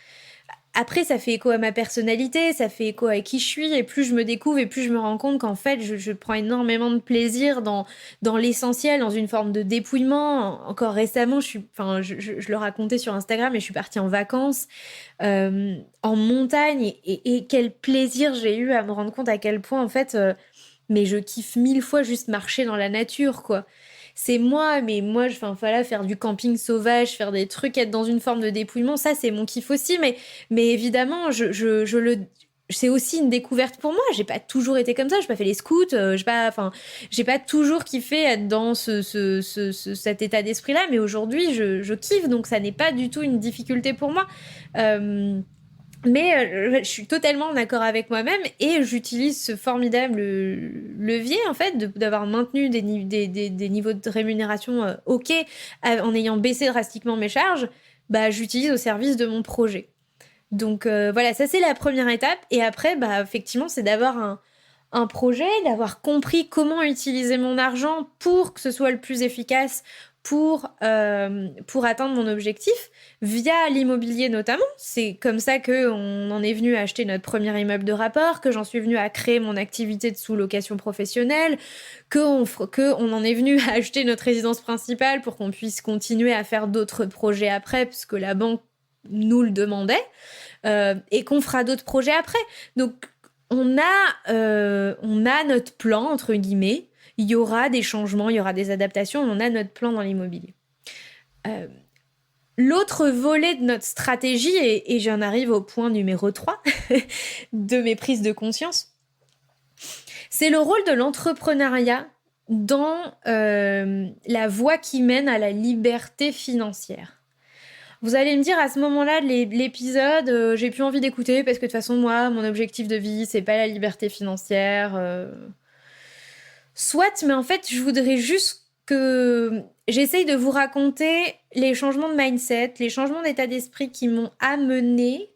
Après, ça fait écho à ma personnalité, ça fait écho à qui je suis, et plus je me découvre, et plus je me rends compte qu'en fait, je prends énormément de plaisir dans l'essentiel, dans une forme de dépouillement. Encore récemment, je le racontais sur Instagram, et je suis partie en vacances, en montagne, et quel plaisir j'ai eu à me rendre compte à quel point, en fait... mais je kiffe 1000 fois juste marcher dans la nature, quoi. C'est moi, mais moi, voilà, faire du camping sauvage, faire des trucs, être dans une forme de dépouillement, ça, c'est mon kiff aussi. Mais évidemment, c'est aussi une découverte pour moi. J'ai pas toujours été comme ça. J'ai pas fait les scouts. J'ai pas toujours kiffé être dans cet état d'esprit-là. Mais aujourd'hui, je kiffe. Donc, ça n'est pas du tout une difficulté pour moi. Euh, mais je suis totalement en accord avec moi-même et j'utilise ce formidable levier, en fait, d'avoir maintenu des niveaux de rémunération OK en ayant baissé drastiquement mes charges. Bah, j'utilise au service de mon projet. Donc voilà, ça c'est la première étape. Et après, bah, effectivement, c'est d'avoir un projet, d'avoir compris comment utiliser mon argent pour que ce soit le plus efficace pour atteindre mon objectif, via l'immobilier notamment. C'est comme ça qu'on en est venu à acheter notre premier immeuble de rapport, que j'en suis venue à créer mon activité de sous-location professionnelle, qu'on en est venu à acheter notre résidence principale pour qu'on puisse continuer à faire d'autres projets après, puisque la banque nous le demandait. Et qu'on fera d'autres projets après. Donc, on a notre plan, entre guillemets. Il y aura des changements, il y aura des adaptations. On a notre plan dans l'immobilier. L'autre volet de notre stratégie, et j'en arrive au point numéro 3 de mes prises de conscience, c'est le rôle de l'entrepreneuriat dans la voie qui mène à la liberté financière. Vous allez me dire à ce moment-là de l'épisode, j'ai plus envie d'écouter parce que de toute façon, moi, mon objectif de vie, c'est pas la liberté financière. Soit, mais en fait, je voudrais juste que j'essaye de vous raconter les changements de mindset, les changements d'état d'esprit qui m'ont amené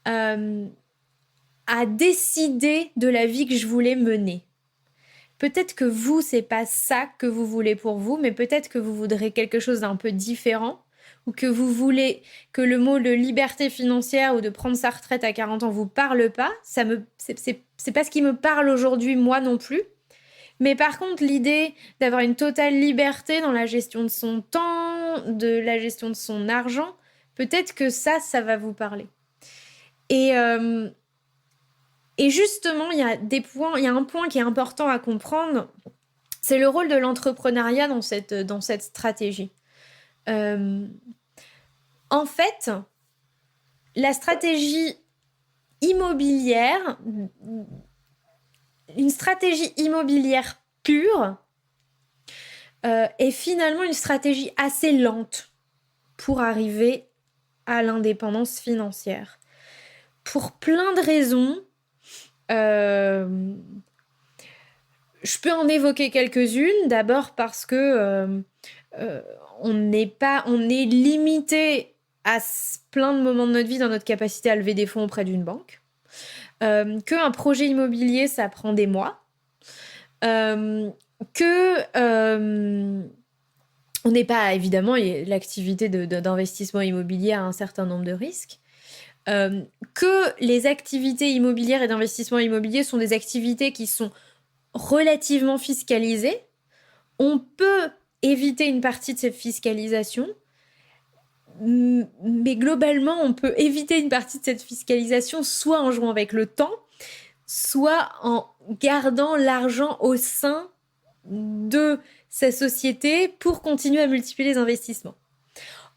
à décider de la vie que je voulais mener. Peut-être que vous, c'est pas ça que vous voulez pour vous, mais peut-être que vous voudrez quelque chose d'un peu différent. Ou que vous voulez que le mot de liberté financière ou de prendre sa retraite à 40 ans vous parle pas, c'est pas ce qui me parle aujourd'hui, moi non plus. Mais par contre, l'idée d'avoir une totale liberté dans la gestion de son temps, de la gestion de son argent, peut-être que ça va vous parler. Et justement, il y a un point qui est important à comprendre, c'est le rôle de l'entrepreneuriat dans cette stratégie. En fait, la stratégie immobilière, une stratégie immobilière pure, est finalement une stratégie assez lente pour arriver à l'indépendance financière. Pour plein de raisons, je peux en évoquer quelques-unes. D'abord parce que on est limité à plein de moments de notre vie dans notre capacité à lever des fonds auprès d'une banque. Qu'un projet immobilier, ça prend des mois. On n'est pas, évidemment, l'activité d'investissement immobilier a un certain nombre de risques. Que les activités immobilières et d'investissement immobilier sont des activités qui sont relativement fiscalisées. On peut éviter une partie de cette fiscalisation, mais globalement, on peut éviter une partie de cette fiscalisation soit en jouant avec le temps, soit en gardant l'argent au sein de sa société pour continuer à multiplier les investissements.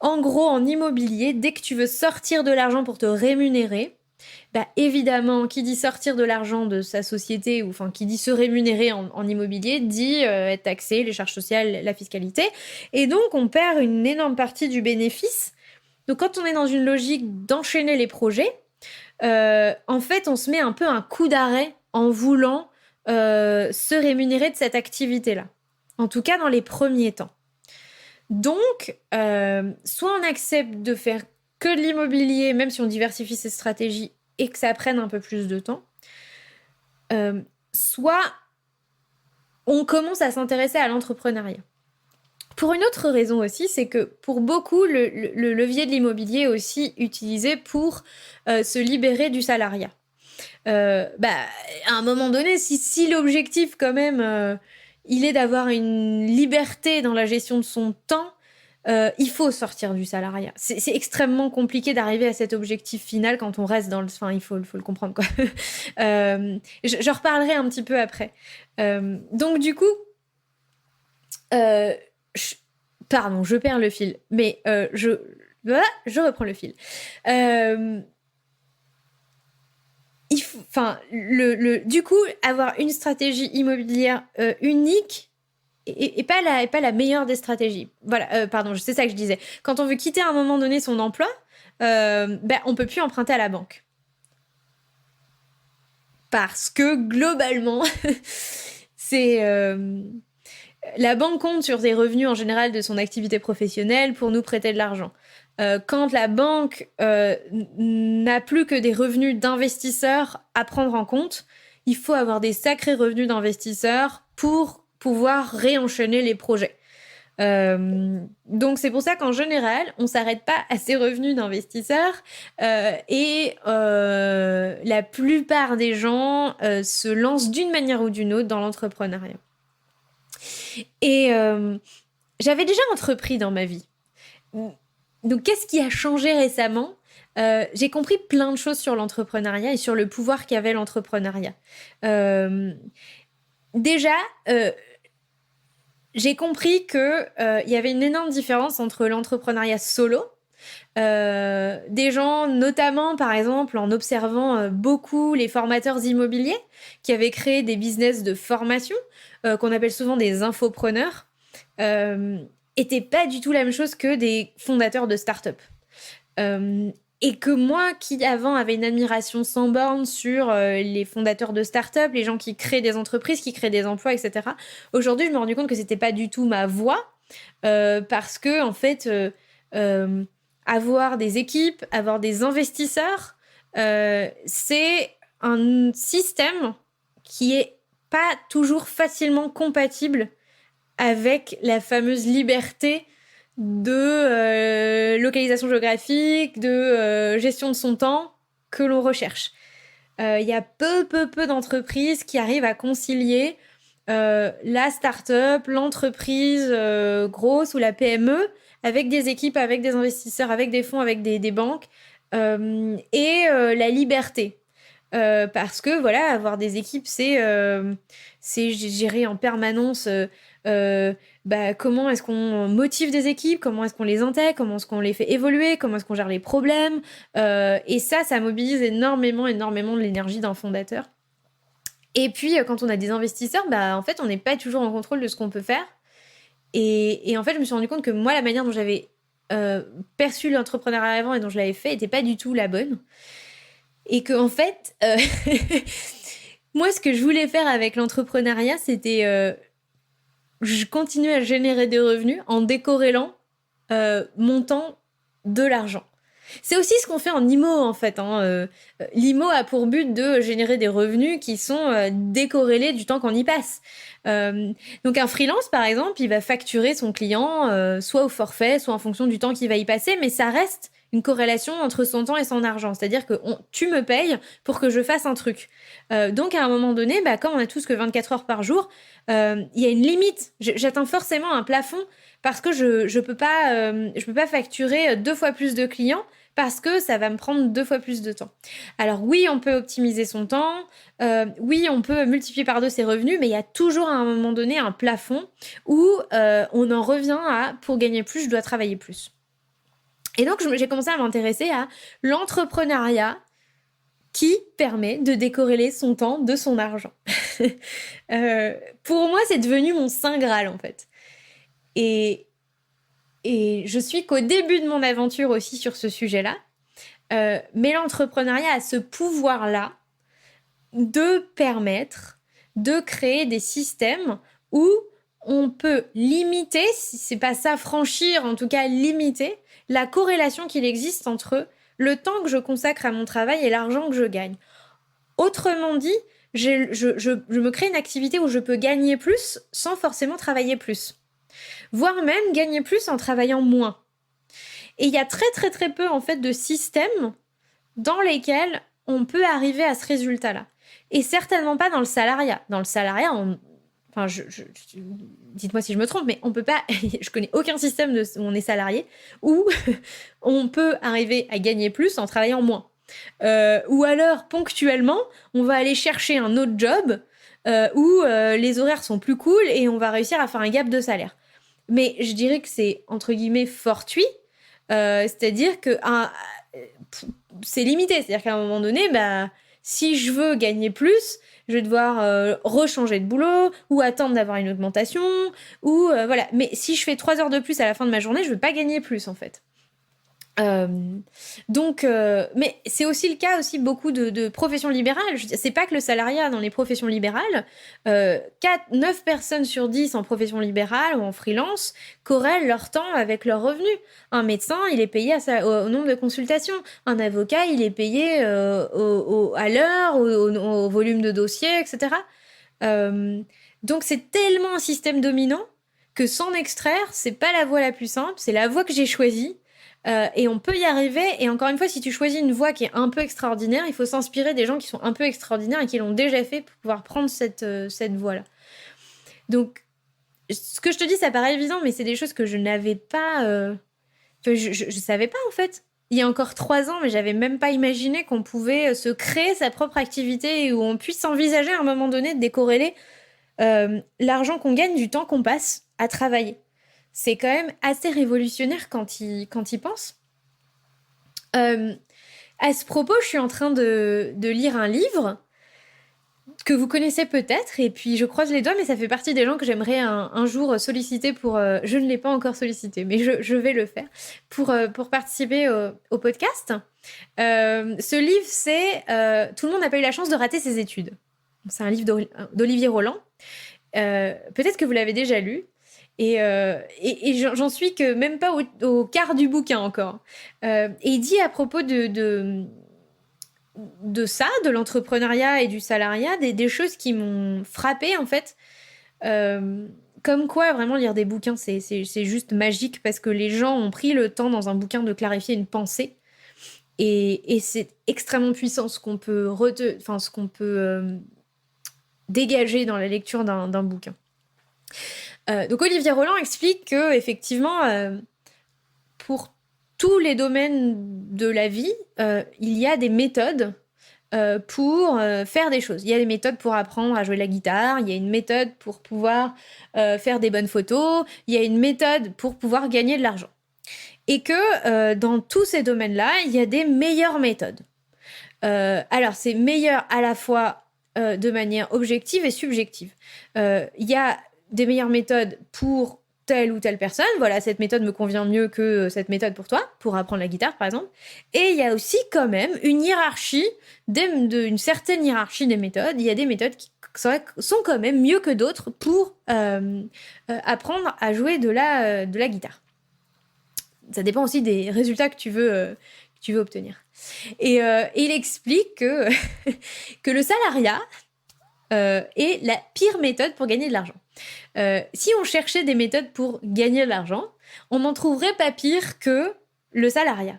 En gros, en immobilier, dès que tu veux sortir de l'argent pour te rémunérer, bah évidemment, qui dit sortir de l'argent de sa société, ou enfin qui dit se rémunérer en immobilier, dit être taxé, les charges sociales, la fiscalité. Et donc, on perd une énorme partie du bénéfice. Donc, quand on est dans une logique d'enchaîner les projets, en fait, on se met un peu un coup d'arrêt en voulant se rémunérer de cette activité-là. En tout cas, dans les premiers temps. Donc, soit on accepte de faire que de l'immobilier, même si on diversifie ses stratégies et que ça prenne un peu plus de temps, soit on commence à s'intéresser à l'entrepreneuriat. Pour une autre raison aussi, c'est que pour beaucoup, le levier de l'immobilier est aussi utilisé pour se libérer du salariat. À un moment donné, si l'objectif quand même, il est d'avoir une liberté dans la gestion de son temps, il faut sortir du salariat. C'est extrêmement compliqué d'arriver à cet objectif final quand on reste dans le... Enfin, il faut le comprendre, quoi. Je reparlerai un petit peu après. Donc, du coup... Pardon, je perds le fil. Mais je reprends le fil. enfin, du coup, avoir une stratégie immobilière unique et pas la meilleure des stratégies. Voilà, pardon, c'est ça que je disais. Quand on veut quitter à un moment donné son emploi, on peut plus emprunter à la banque. Parce que globalement, c'est la banque compte sur des revenus en général de son activité professionnelle pour nous prêter de l'argent. Quand la banque n'a plus que des revenus d'investisseurs à prendre en compte, il faut avoir des sacrés revenus d'investisseurs pour pouvoir réenchaîner les projets. Donc c'est pour ça qu'en général, on s'arrête pas à ces revenus d'investisseurs et la plupart des gens se lancent d'une manière ou d'une autre dans l'entrepreneuriat. Et j'avais déjà entrepris dans ma vie. Donc qu'est-ce qui a changé récemment ? J'ai compris plein de choses sur l'entrepreneuriat et sur le pouvoir qu'avait l'entrepreneuriat. Déjà, j'ai compris que y avait une énorme différence entre l'entrepreneuriat solo, des gens, notamment par exemple en observant beaucoup les formateurs immobiliers qui avaient créé des business de formation, qu'on appelle souvent des infopreneurs, étaient pas du tout la même chose que des fondateurs de start-up. Et que moi, qui avant avait une admiration sans borne sur les fondateurs de start-up, les gens qui créent des entreprises, qui créent des emplois, etc., aujourd'hui, je me suis rendu compte que c'était pas du tout ma voie, parce que, en fait, avoir des équipes, avoir des investisseurs, c'est un système qui est pas toujours facilement compatible avec la fameuse liberté de localisation géographique, de gestion de son temps que l'on recherche. Il y a peu d'entreprises qui arrivent à concilier la start-up, l'entreprise grosse ou la PME avec des équipes, avec des investisseurs, avec des fonds, avec des banques et la liberté. Parce que voilà, avoir des équipes, c'est gérer en permanence comment est-ce qu'on motive des équipes, comment est-ce qu'on les intègre, comment est-ce qu'on les fait évoluer, comment est-ce qu'on gère les problèmes. Et ça mobilise énormément de l'énergie d'un fondateur. Et puis, quand on a des investisseurs, en fait, on n'est pas toujours en contrôle de ce qu'on peut faire. Et en fait, je me suis rendu compte que moi, la manière dont j'avais perçu l'entrepreneuriat avant et dont je l'avais fait n'était pas du tout la bonne. Et que en fait, moi, ce que je voulais faire avec l'entrepreneuriat, c'était je continuais à générer des revenus en décorrélant mon temps de l'argent. C'est aussi ce qu'on fait en IMO, en fait. L'IMO a pour but de générer des revenus qui sont décorrélés du temps qu'on y passe. Donc un freelance, par exemple, il va facturer son client soit au forfait, soit en fonction du temps qu'il va y passer, mais ça reste une corrélation entre son temps et son argent. C'est-à-dire que tu me payes pour que je fasse un truc. Donc à un moment donné, comme on a tous que 24 heures par jour, il y a une limite. J'atteins forcément un plafond parce que je peux pas facturer 2 fois plus de clients parce que ça va me prendre 2 fois plus de temps. Alors oui, on peut optimiser son temps, oui, on peut multiplier par 2 ses revenus, mais il y a toujours à un moment donné un plafond où on en revient à pour gagner plus, je dois travailler plus. Et donc j'ai commencé à m'intéresser à l'entrepreneuriat qui permet de décorréler son temps de son argent. Pour moi, c'est devenu mon saint Graal, en fait. Et je suis qu'au début de mon aventure aussi sur ce sujet-là. Mais l'entrepreneuriat a ce pouvoir-là de permettre de créer des systèmes où on peut limiter, si c'est pas ça, franchir, en tout cas limiter, la corrélation qu'il existe entre le temps que je consacre à mon travail et l'argent que je gagne. Autrement dit, je me crée une activité où je peux gagner plus sans forcément travailler plus. Voire même gagner plus en travaillant moins. Et il y a très peu en fait de systèmes dans lesquels on peut arriver à ce résultat-là. Et certainement pas dans le salariat. Dans le salariat, dites-moi si je me trompe, mais on peut pas. Je connais aucun système où on est salarié où on peut arriver à gagner plus en travaillant moins. Ou alors ponctuellement, on va aller chercher un autre job où les horaires sont plus cool et on va réussir à faire un gap de salaire. Mais je dirais que c'est entre guillemets fortuit, c'est-à-dire que c'est limité, c'est-à-dire qu'à un moment donné, Si je veux gagner plus, je vais devoir rechanger de boulot ou attendre d'avoir une augmentation ou voilà. Mais si je fais 3 heures de plus à la fin de ma journée, je ne vais pas gagner plus en fait. Mais c'est aussi le cas aussi beaucoup de professions libérales. C'est pas que le salariat dans les professions libérales. 9 personnes sur 10 en profession libérale ou en freelance corrèlent leur temps avec leurs revenus. Un médecin, il est payé au nombre de consultations. Un avocat, il est payé à l'heure, au volume de dossiers, etc. Donc c'est tellement un système dominant que s'en extraire, c'est pas la voie la plus simple, c'est la voie que j'ai choisie. Et on peut y arriver. Et encore une fois, si tu choisis une voie qui est un peu extraordinaire, il faut s'inspirer des gens qui sont un peu extraordinaires et qui l'ont déjà fait pour pouvoir prendre cette voie-là. Donc, ce que je te dis, ça paraît évident, mais c'est des choses que je n'avais pas... je savais pas, en fait. Il y a encore 3 ans, mais j'avais même pas imaginé qu'on pouvait se créer sa propre activité et où on puisse envisager à un moment donné de décorréler l'argent qu'on gagne du temps qu'on passe à travailler. C'est quand même assez révolutionnaire quand il pense. À ce propos, je suis en train de lire un livre que vous connaissez peut-être, et puis je croise les doigts, mais ça fait partie des gens que j'aimerais un jour solliciter pour... je ne l'ai pas encore sollicité, mais je vais le faire, pour participer au podcast. Ce livre, c'est Tout le monde n'a pas eu la chance de rater ses études. C'est un livre d'Olivier Roland. Peut-être que vous l'avez déjà lu. Et j'en suis que même pas au quart du bouquin encore. Et il dit à propos de ça, de l'entrepreneuriat et du salariat, des choses qui m'ont frappée en fait. Comme quoi, vraiment, lire des bouquins, c'est juste magique parce que les gens ont pris le temps dans un bouquin de clarifier une pensée. Et c'est extrêmement puissant ce qu'on peut, dégager dans la lecture d'un bouquin. Donc Olivier Roland explique que effectivement, pour tous les domaines de la vie, il y a des méthodes pour faire des choses. Il y a des méthodes pour apprendre à jouer de la guitare, il y a une méthode pour pouvoir faire des bonnes photos, il y a une méthode pour pouvoir gagner de l'argent. Et que dans tous ces domaines-là, il y a des meilleures méthodes. Alors c'est meilleur à la fois de manière objective et subjective. Il y a des meilleures méthodes pour telle ou telle personne. Voilà, cette méthode me convient mieux que cette méthode pour toi, pour apprendre la guitare, par exemple. Et il y a aussi quand même une hiérarchie, une certaine hiérarchie des méthodes. Il y a des méthodes qui sont quand même mieux que d'autres pour apprendre à jouer de la guitare. Ça dépend aussi des résultats que tu veux obtenir. Et il explique que, que le salariat est la pire méthode pour gagner de l'argent. Si on cherchait des méthodes pour gagner de l'argent, on n'en trouverait pas pire que le salariat.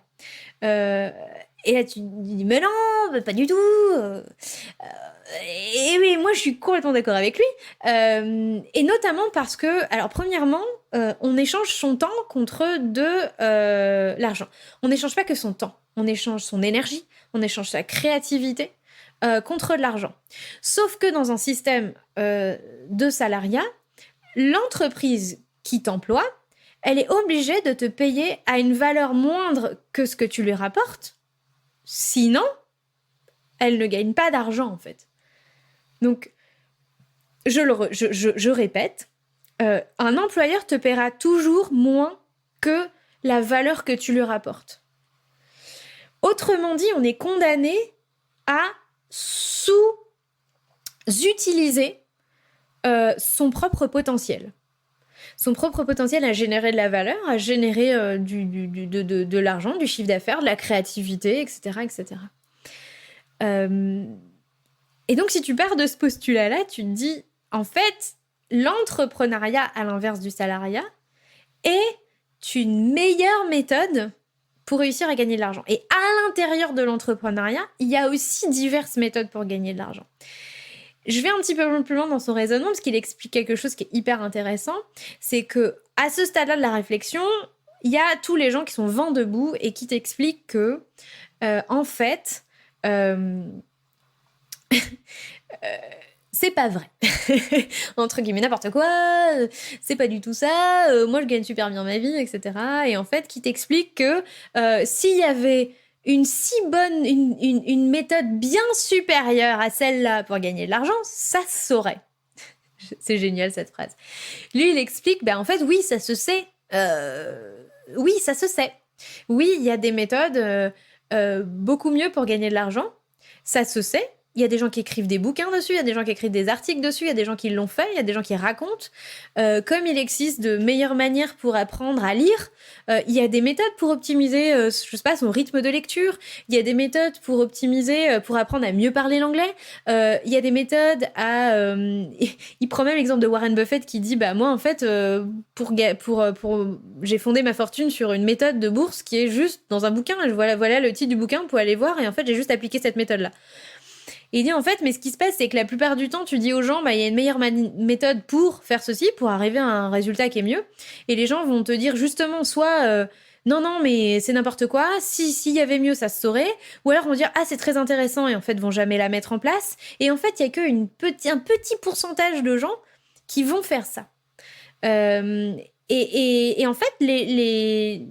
Et là, tu dis, mais non, pas du tout. Et oui, moi, je suis complètement d'accord avec lui. Et notamment parce que, alors, premièrement, on échange son temps contre de l'argent. On n'échange pas que son temps. On échange son énergie, on échange sa créativité contre de l'argent. Sauf que dans un système de salariat, l'entreprise qui t'emploie, elle est obligée de te payer à une valeur moindre que ce que tu lui rapportes. Sinon, elle ne gagne pas d'argent, en fait. Donc, je répète, un employeur te paiera toujours moins que la valeur que tu lui rapportes. Autrement dit, on est condamné à sous-utiliser son propre potentiel. Son propre potentiel à générer de la valeur, à générer de l'argent, du chiffre d'affaires, de la créativité, etc. etc. Et donc, si tu pars de ce postulat-là, tu te dis, en fait, l'entrepreneuriat, à l'inverse du salariat, est une meilleure méthode pour réussir à gagner de l'argent. Et à l'intérieur de l'entrepreneuriat, il y a aussi diverses méthodes pour gagner de l'argent. Je vais un petit peu plus loin dans son raisonnement parce qu'il explique quelque chose qui est hyper intéressant. C'est que à ce stade-là de la réflexion, il y a tous les gens qui sont vent debout et qui t'expliquent que, en fait, c'est pas vrai. Entre guillemets, n'importe quoi, c'est pas du tout ça, moi je gagne super bien ma vie, etc. Et en fait, qui t'explique que s'il y avait une méthode bien supérieure à celle-là pour gagner de l'argent, ça se saurait. C'est génial cette phrase. Lui, il explique, en fait, oui, ça se sait. Oui, ça se sait. Oui, il y a des méthodes beaucoup mieux pour gagner de l'argent. Ça se sait. Il y a des gens qui écrivent des bouquins dessus, il y a des gens qui écrivent des articles dessus, il y a des gens qui l'ont fait, il y a des gens qui racontent. Comme il existe de meilleures manières pour apprendre à lire, il y a des méthodes pour optimiser, je sais pas, son rythme de lecture. Il y a des méthodes pour optimiser, pour apprendre à mieux parler l'anglais. Il y a des méthodes à... il prend même l'exemple de Warren Buffett qui dit, moi en fait, j'ai fondé ma fortune sur une méthode de bourse qui est juste dans un bouquin. Voilà le titre du bouquin pour aller voir et en fait j'ai juste appliqué cette méthode-là. Et il dit en fait, mais ce qui se passe, c'est que la plupart du temps, tu dis aux gens, il y a une meilleure méthode pour faire ceci, pour arriver à un résultat qui est mieux. Et les gens vont te dire justement, soit non, mais c'est n'importe quoi, s'il y avait mieux, ça se saurait. Ou alors vont dire, ah, c'est très intéressant, et en fait, vont jamais la mettre en place. Et en fait, il y a un petit pourcentage de gens qui vont faire ça. Et en fait, les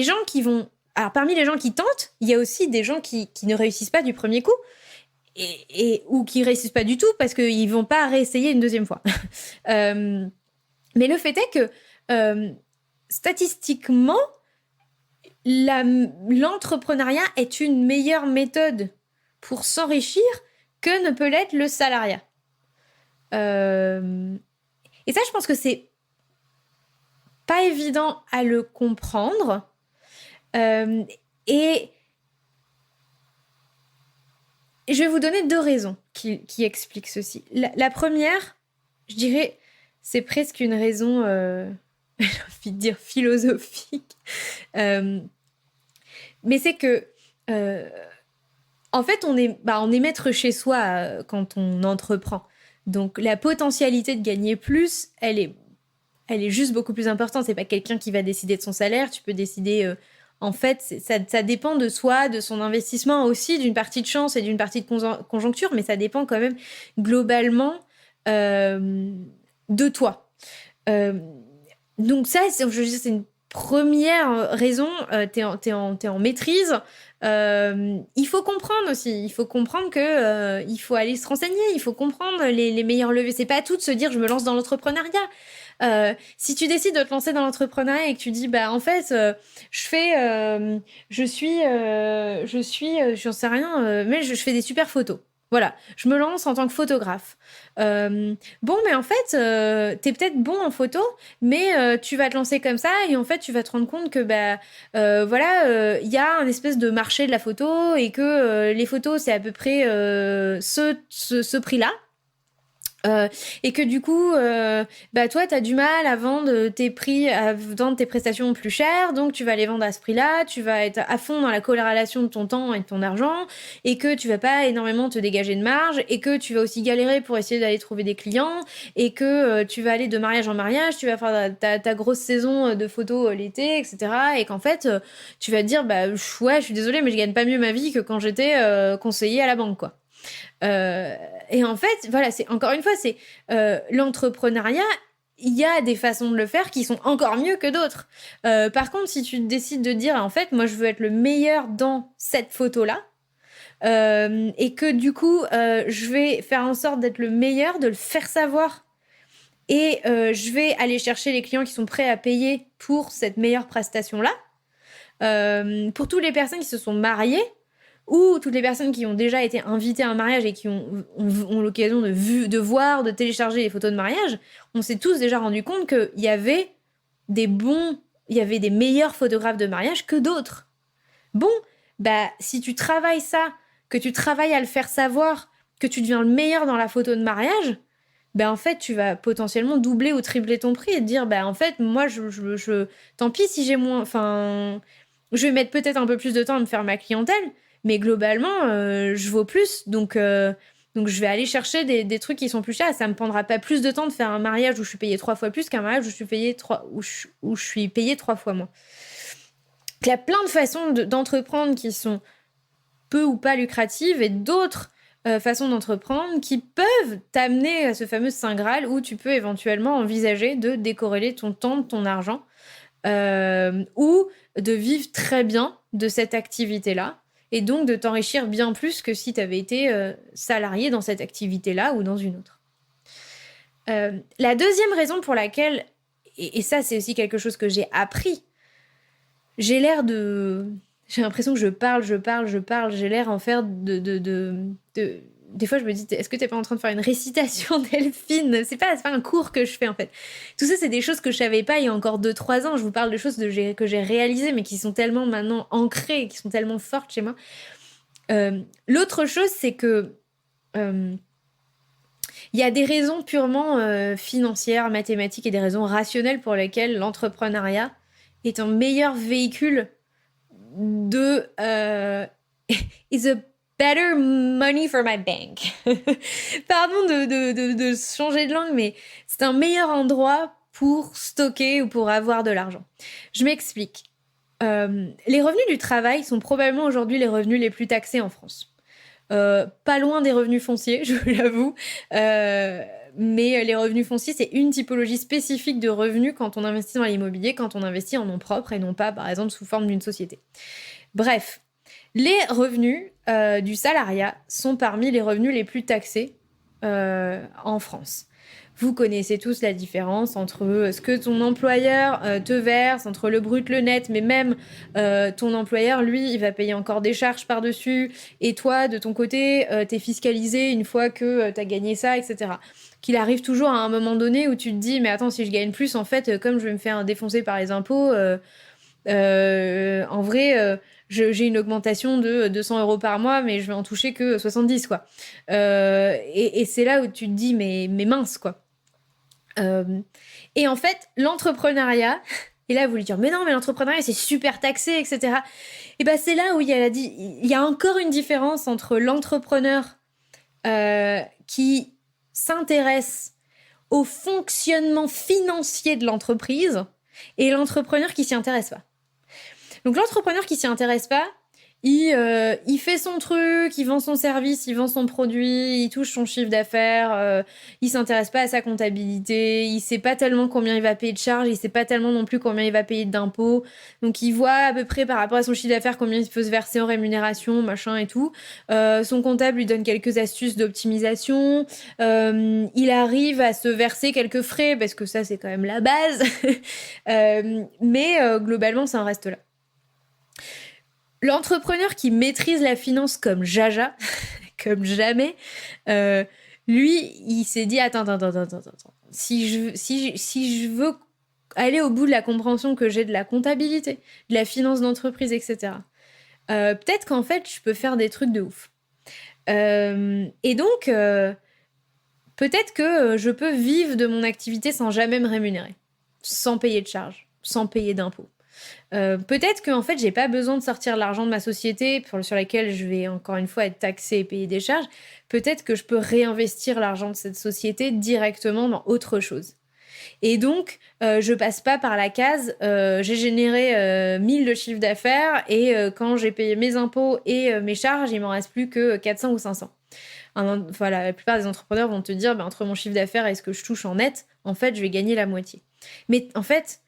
gens qui vont... Alors, parmi les gens qui tentent, il y a aussi des gens qui ne réussissent pas du premier coup. Ou qui réussissent pas du tout parce qu'ils vont pas réessayer une deuxième fois. Mais le fait est que statistiquement, l'entrepreneuriat est une meilleure méthode pour s'enrichir que ne peut l'être le salariat. Et ça, je pense que c'est pas évident à le comprendre. Et je vais vous donner 2 raisons qui expliquent ceci. La première, je dirais, c'est presque une raison, j'ai envie de dire philosophique. Mais c'est que, en fait, on est maître chez soi quand on entreprend. Donc, la potentialité de gagner plus, elle est juste beaucoup plus importante. C'est pas quelqu'un qui va décider de son salaire. Tu peux décider... En fait, ça dépend de soi, de son investissement aussi, d'une partie de chance et d'une partie de conjoncture, mais ça dépend quand même globalement de toi. Donc ça, je veux dire, c'est une première raison. T'es en maîtrise. Il faut comprendre aussi. Il faut comprendre que il faut aller se renseigner. Il faut comprendre les meilleurs leviers. C'est pas à tout de se dire je me lance dans l'entrepreneuriat. Si tu décides de te lancer dans l'entrepreneuriat et que tu dis en fait j'en sais rien, mais je fais des super photos. Voilà, je me lance en tant que photographe. Mais en fait, t'es peut-être bon en photo, mais tu vas te lancer comme ça et en fait, tu vas te rendre compte que il y a un espèce de marché de la photo et que les photos, c'est à peu près ce prix-là. Et que du coup, toi, t'as du mal à vendre tes prestations plus chères, donc tu vas les vendre à ce prix-là, tu vas être à fond dans la corrélation de ton temps et de ton argent, et que tu vas pas énormément te dégager de marge, et que tu vas aussi galérer pour essayer d'aller trouver des clients, et que tu vas aller de mariage en mariage, tu vas faire ta grosse saison de photos l'été, etc. Et qu'en fait, tu vas te dire, ouais, je suis désolée, mais je gagne pas mieux ma vie que quand j'étais conseiller à la banque, quoi. Et en fait, voilà, encore une fois, c'est l'entrepreneuriat. Il y a des façons de le faire qui sont encore mieux que d'autres. Par contre, si tu décides de dire, en fait, moi, je veux être le meilleur dans cette photo-là, et que du coup, je vais faire en sorte d'être le meilleur, de le faire savoir, et je vais aller chercher les clients qui sont prêts à payer pour cette meilleure prestation-là. Pour toutes les personnes qui se sont mariées, ou toutes les personnes qui ont déjà été invitées à un mariage et qui ont l'occasion de voir, de télécharger les photos de mariage, on s'est tous déjà rendu compte qu'il y avait des meilleurs photographes de mariage que d'autres. Bon, si tu travailles ça, que tu travailles à le faire savoir, que tu deviens le meilleur dans la photo de mariage, en fait, tu vas potentiellement doubler ou tripler ton prix et te dire, en fait, moi, tant pis si j'ai moins... Enfin, je vais mettre peut-être un peu plus de temps à me faire ma clientèle, mais globalement, je vaux plus, donc je vais aller chercher des trucs qui sont plus chers. Ça me prendra pas plus de temps de faire un mariage où je suis payée 3 fois plus qu'un mariage où je suis payée 3 fois moins. Il y a plein de façons d'entreprendre qui sont peu ou pas lucratives et d'autres façons d'entreprendre qui peuvent t'amener à ce fameux Saint Graal où tu peux éventuellement envisager de décorréler ton temps de ton argent ou de vivre très bien de cette activité-là et donc de t'enrichir bien plus que si tu avais été salarié dans cette activité-là ou dans une autre. La deuxième raison pour laquelle, et ça c'est aussi quelque chose que j'ai appris, j'ai l'impression que je parle, j'ai l'air en faire des fois je me dis, est-ce que t'es pas en train de faire une récitation Delphine? C'est pas un cours que je fais en fait. Tout ça c'est des choses que je savais pas il y a encore 2-3 ans, je vous parle de choses que j'ai réalisées mais qui sont tellement maintenant ancrées, qui sont tellement fortes chez moi. L'autre chose c'est que il y a des raisons purement financières, mathématiques et des raisons rationnelles pour lesquelles l'entrepreneuriat est un meilleur véhicule is a better money for my bank. Pardon de changer de langue, mais c'est un meilleur endroit pour stocker ou pour avoir de l'argent. Je m'explique. Les revenus du travail sont probablement aujourd'hui les revenus les plus taxés en France. Pas loin des revenus fonciers, je l'avoue. Mais les revenus fonciers, c'est une typologie spécifique de revenus quand on investit dans l'immobilier, quand on investit en nom propre et non pas, par exemple, sous forme d'une société. Bref, les revenus du salariat sont parmi les revenus les plus taxés en France. Vous connaissez tous la différence entre ce que ton employeur te verse, entre le brut, le net, mais même ton employeur, lui, il va payer encore des charges par-dessus, et toi, de ton côté, t'es fiscalisé une fois que t'as gagné ça, etc. Qu'il arrive toujours à un moment donné où tu te dis, mais attends, si je gagne plus, en fait, comme je vais me faire défoncer par les impôts, en vrai... j'ai une augmentation de 200 € par mois, mais je vais en toucher que 70, quoi. Et c'est là où tu te dis, mais mince, quoi. Et en fait, l'entrepreneuriat, et là vous lui dire, mais non, mais l'entrepreneuriat c'est super taxé, etc. Et ben c'est là où il y a encore une différence entre l'entrepreneur qui s'intéresse au fonctionnement financier de l'entreprise et l'entrepreneur qui s'y intéresse pas. Donc l'entrepreneur qui s'y intéresse pas, il fait son truc, il vend son service, il vend son produit, il touche son chiffre d'affaires, il s'intéresse pas à sa comptabilité, il sait pas tellement combien il va payer de charges, il sait pas tellement non plus combien il va payer d'impôts. Donc il voit à peu près par rapport à son chiffre d'affaires combien il peut se verser en rémunération, machin et tout. Son comptable lui donne quelques astuces d'optimisation. Il arrive à se verser quelques frais parce que ça c'est quand même la base. Mais globalement ça en reste là. L'entrepreneur qui maîtrise la finance comme Jaja, comme jamais, lui, il s'est dit attends. Si je veux aller au bout de la compréhension que j'ai de la comptabilité, de la finance d'entreprise, etc., peut-être qu'en fait, je peux faire des trucs de ouf. Et donc, peut-être que je peux vivre de mon activité sans jamais me rémunérer, sans payer de charges, sans payer d'impôts. Peut-être que en fait j'ai pas besoin de sortir l'argent de ma société sur laquelle je vais encore une fois être taxée et payer des charges. Peut-être que je peux réinvestir l'argent de cette société directement dans autre chose. Et donc je passe pas par la case j'ai généré 1000 de chiffre d'affaires et quand j'ai payé mes impôts et mes charges il m'en reste plus que 400 ou 500. Voilà, la plupart des entrepreneurs vont te dire entre mon chiffre d'affaires et ce que je touche en net, en fait je vais gagner la moitié. Mais en fait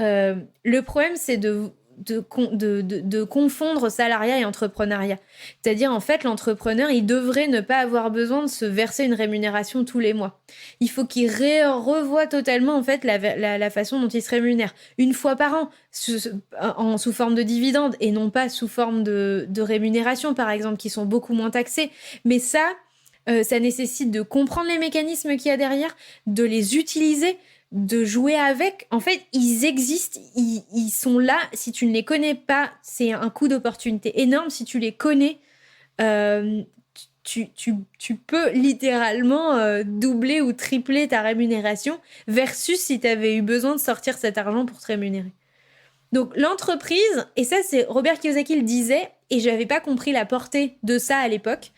le problème, c'est de confondre salariat et entrepreneuriat. C'est-à-dire, en fait, l'entrepreneur, il devrait ne pas avoir besoin de se verser une rémunération tous les mois. Il faut qu'il revoie totalement, en fait, la façon dont il se rémunère. Une fois par an, sous forme de dividendes, et non pas sous forme de rémunération, par exemple, qui sont beaucoup moins taxées. Mais ça nécessite de comprendre les mécanismes qu'il y a derrière, de les utiliser, de jouer avec. En fait, ils existent, ils sont là. Si tu ne les connais pas, c'est un coup d'opportunité énorme. Si tu les connais, tu peux littéralement doubler ou tripler ta rémunération versus si tu avais eu besoin de sortir cet argent pour te rémunérer. Donc l'entreprise, et ça c'est Robert Kiyosaki le disait, et je n'avais pas compris la portée de ça à l'époque,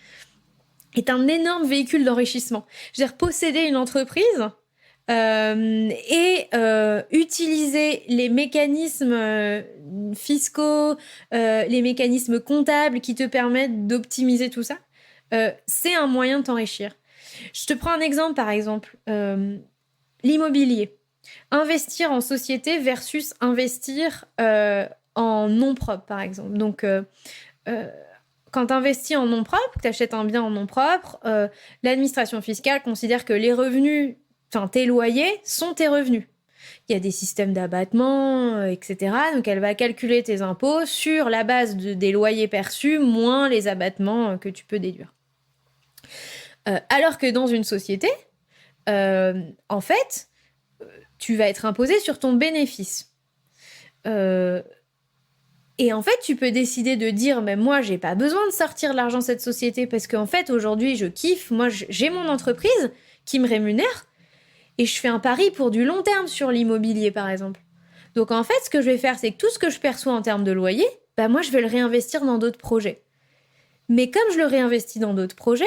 est un énorme véhicule d'enrichissement. Je veux dire, posséder une entreprise et utiliser les mécanismes fiscaux, les mécanismes comptables qui te permettent d'optimiser tout ça, c'est un moyen de t'enrichir. Je te prends un exemple, par exemple, l'immobilier. Investir en société versus investir en nom propre, par exemple. Donc, quand tu investis en nom propre, que tu achètes un bien en nom propre, l'administration fiscale considère que les revenus, enfin tes loyers, sont tes revenus. Il y a des systèmes d'abattement, etc. Donc elle va calculer tes impôts sur la base des loyers perçus, moins les abattements que tu peux déduire. Alors que dans une société, en fait, tu vas être imposé sur ton bénéfice. Et en fait, tu peux décider de dire, mais moi, j'ai pas besoin de sortir l'argent de cette société parce qu'en fait, aujourd'hui, je kiffe. Moi, j'ai mon entreprise qui me rémunère et je fais un pari pour du long terme sur l'immobilier, par exemple. Donc, en fait, ce que je vais faire, c'est que tout ce que je perçois en termes de loyer, bah, moi, je vais le réinvestir dans d'autres projets. Mais comme je le réinvestis dans d'autres projets,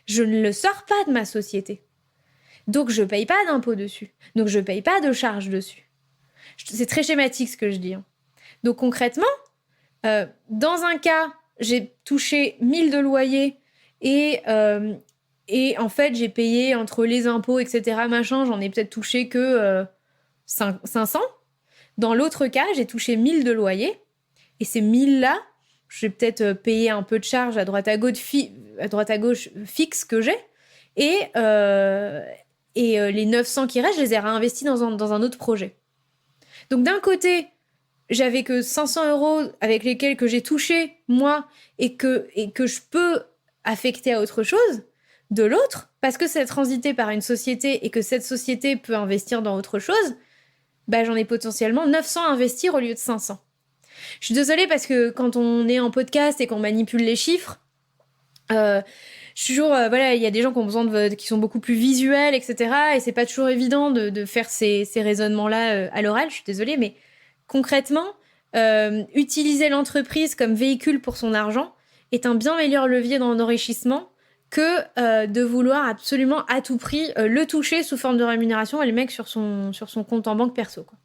je ne le sors pas de ma société. Donc, je paye pas d'impôt dessus. Donc, je paye pas de charges dessus. C'est très schématique ce que je dis. Donc, concrètement, dans un cas, j'ai touché 1000 de loyer et en fait, j'ai payé entre les impôts, etc., machin, j'en ai peut-être touché que 500. Dans l'autre cas, j'ai touché 1000 de loyer et ces 1000-là, j'ai peut-être payé un peu de charges à droite à gauche, fixes que j'ai et les 900 qui restent, je les ai réinvestis dans un autre projet. Donc d'un côté, j'avais que 500 € avec lesquels que j'ai touché, moi, et que je peux affecter à autre chose. De l'autre, parce que c'est transité par une société et que cette société peut investir dans autre chose, bah, j'en ai potentiellement 900 à investir au lieu de 500. Je suis désolée parce que quand on est en podcast et qu'on manipule les chiffres, je suis toujours, voilà, il y a des gens qui ont besoin qui sont beaucoup plus visuels, etc. Et c'est pas toujours évident de faire ces raisonnements-là à l'oral. Je suis désolée, mais concrètement, utiliser l'entreprise comme véhicule pour son argent est un bien meilleur levier dans l'enrichissement que de vouloir absolument à tout prix le toucher sous forme de rémunération et le mec sur son compte en banque perso, quoi.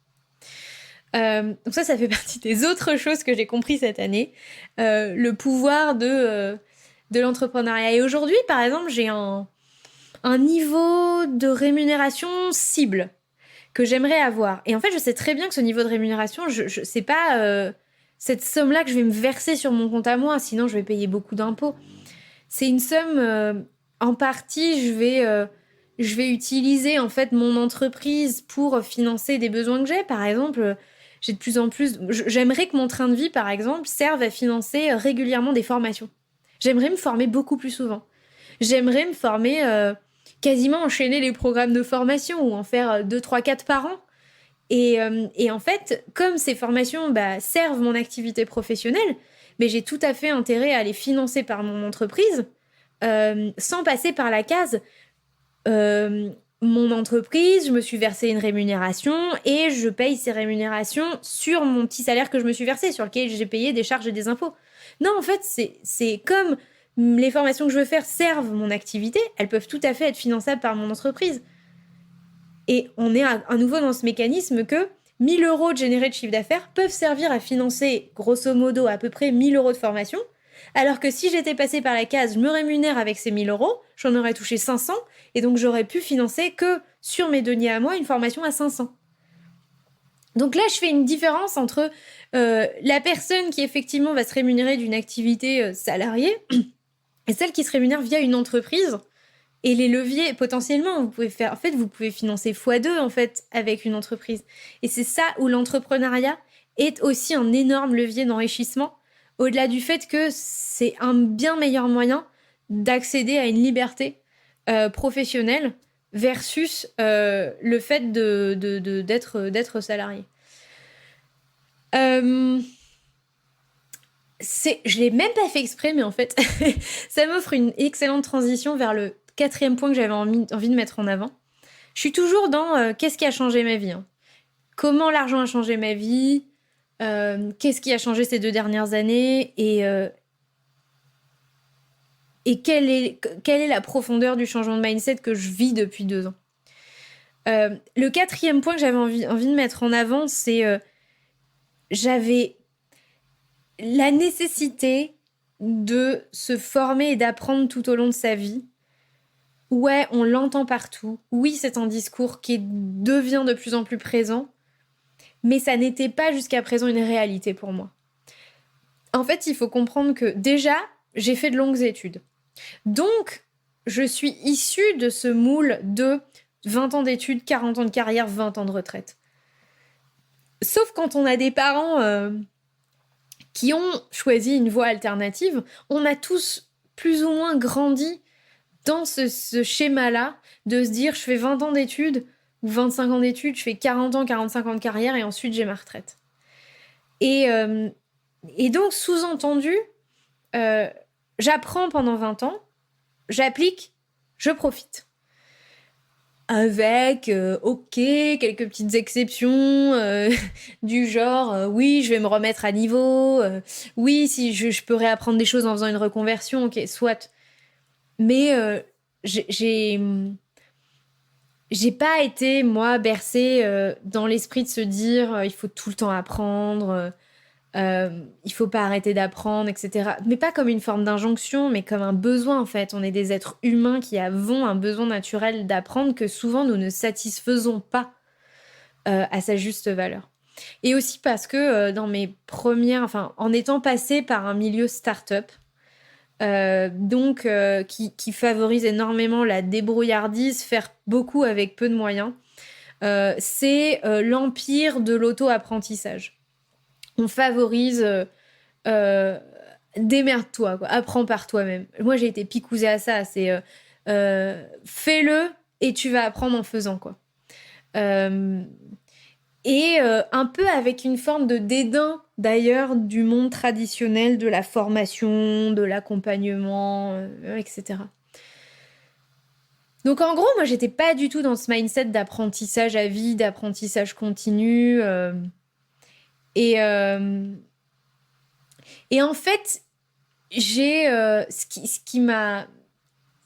Donc ça fait partie des autres choses que j'ai compris cette année. Le pouvoir de l'entrepreneuriat. Et aujourd'hui, par exemple, j'ai un niveau de rémunération cible que j'aimerais avoir. Et en fait, je sais très bien que ce niveau de rémunération, je sais pas cette somme-là que je vais me verser sur mon compte à moi, sinon je vais payer beaucoup d'impôts. C'est une somme, en partie, je vais utiliser en fait mon entreprise pour financer des besoins que j'ai. Par exemple, j'ai de plus en plus... J'aimerais que mon train de vie, par exemple, serve à financer régulièrement des formations. J'aimerais me former beaucoup plus souvent. J'aimerais me former... quasiment enchaîner les programmes de formation ou en faire 2, 3, 4 par an. Et en fait, comme ces formations servent mon activité professionnelle, mais j'ai tout à fait intérêt à les financer par mon entreprise sans passer par la case mon entreprise, je me suis versé une rémunération et je paye ces rémunérations sur mon petit salaire que je me suis versé, sur lequel j'ai payé des charges et des impôts. Non, en fait, c'est comme les formations que je veux faire servent mon activité, elles peuvent tout à fait être finançables par mon entreprise. Et on est à nouveau dans ce mécanisme que 1000 € de générés de chiffre d'affaires peuvent servir à financer, grosso modo, à peu près 1000 € de formation, alors que si j'étais passée par la case « je me rémunère avec ces 1000 €, j'en aurais touché 500, et donc j'aurais pu financer que sur mes deniers à moi une formation à 500. Donc là, je fais une différence entre la personne qui effectivement va se rémunérer d'une activité salariée et celle qui se rémunère via une entreprise. Et les leviers, potentiellement, vous pouvez faire... En fait, vous pouvez financer x2, en fait, avec une entreprise. Et c'est ça où l'entrepreneuriat est aussi un énorme levier d'enrichissement, au-delà du fait que c'est un bien meilleur moyen d'accéder à une liberté professionnelle versus le fait d'être salarié. Je l'ai même pas fait exprès, mais en fait, ça m'offre une excellente transition vers le 4e point que j'avais envie de mettre en avant. Je suis toujours dans qu'est-ce qui a changé ma vie, hein. Comment l'argent a changé ma vie, qu'est-ce qui a changé ces 2 dernières années et quelle est la profondeur du changement de mindset que je vis depuis 2 ans. Le 4e point que j'avais envie de mettre en avant, c'est j'avais la nécessité de se former et d'apprendre tout au long de sa vie. Ouais, on l'entend partout. Oui, c'est un discours qui devient de plus en plus présent. mais ça n'était pas jusqu'à présent une réalité pour moi. En fait, il faut comprendre que déjà, j'ai fait de longues études. Donc, je suis issue de ce moule de 20 ans d'études, 40 ans de carrière, 20 ans de retraite. Sauf quand on a des parents qui ont choisi une voie alternative, on a tous plus ou moins grandi dans ce schéma-là de se dire je fais 20 ans d'études ou 25 ans d'études, je fais 40 ans, 45 ans de carrière et ensuite j'ai ma retraite. Et donc, sous-entendu, j'apprends pendant 20 ans, j'applique, je profite. Avec, quelques petites exceptions, du genre, oui, je vais me remettre à niveau, oui, si je peux réapprendre des choses en faisant une reconversion, ok, soit. Mais j'ai pas été, moi, bercée dans l'esprit de se dire, il faut tout le temps apprendre, il faut pas arrêter d'apprendre, etc. Mais pas comme une forme d'injonction, mais comme un besoin en fait. On est des êtres humains qui avons un besoin naturel d'apprendre que souvent nous ne satisfaisons pas à sa juste valeur. Et aussi parce que dans mes premières, enfin, en étant passée par un milieu start-up, qui favorise énormément la débrouillardise, faire beaucoup avec peu de moyens, c'est l'empire de l'auto-apprendissage. On favorise euh, démerde-toi, quoi. Apprends par toi-même. Moi, j'ai été picousée à ça. C'est fais-le et tu vas apprendre en faisant, quoi. Euh, un peu avec une forme de dédain, d'ailleurs, du monde traditionnel, de la formation, de l'accompagnement, etc. Donc, en gros, moi, j'étais pas du tout dans ce mindset d'apprentissage à vie, d'apprentissage continu. Et, euh, et en fait, j'ai ce qui m'a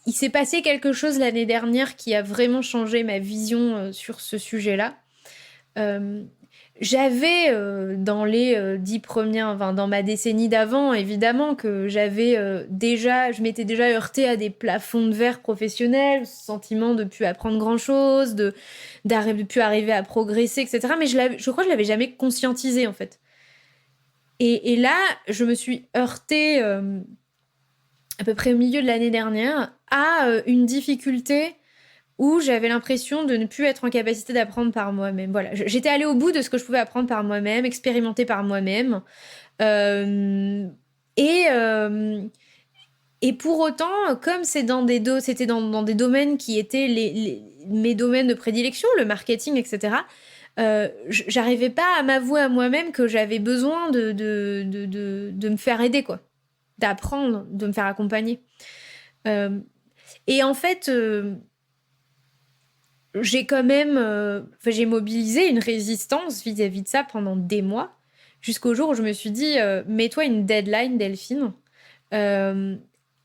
il s'est passé quelque chose l'année dernière qui a vraiment changé ma vision sur ce sujet-là. Euh, J'avais dans les 10 premières, enfin, dans ma décennie d'avant, évidemment que je m'étais déjà heurtée à des plafonds de verre professionnels, ce sentiment de plus apprendre grand-chose, de plus arriver à progresser, etc. Mais je crois que je l'avais jamais conscientisé en fait. Et là, je me suis heurtée à peu près au milieu de l'année dernière à une difficulté où j'avais l'impression de ne plus être en capacité d'apprendre par moi-même. Voilà, j'étais allée au bout de ce que je pouvais apprendre par moi-même, expérimenter par moi-même. Euh, et, euh, et pour autant, comme c'était dans des domaines qui étaient mes domaines de prédilection, le marketing, etc., j'arrivais pas à m'avouer à moi-même que j'avais besoin de me faire aider, quoi. D'apprendre, de me faire accompagner. Euh, et en fait, j'ai mobilisé une résistance vis-à-vis de ça pendant des mois, jusqu'au jour où je me suis dit, mets-toi une deadline, Delphine. Euh,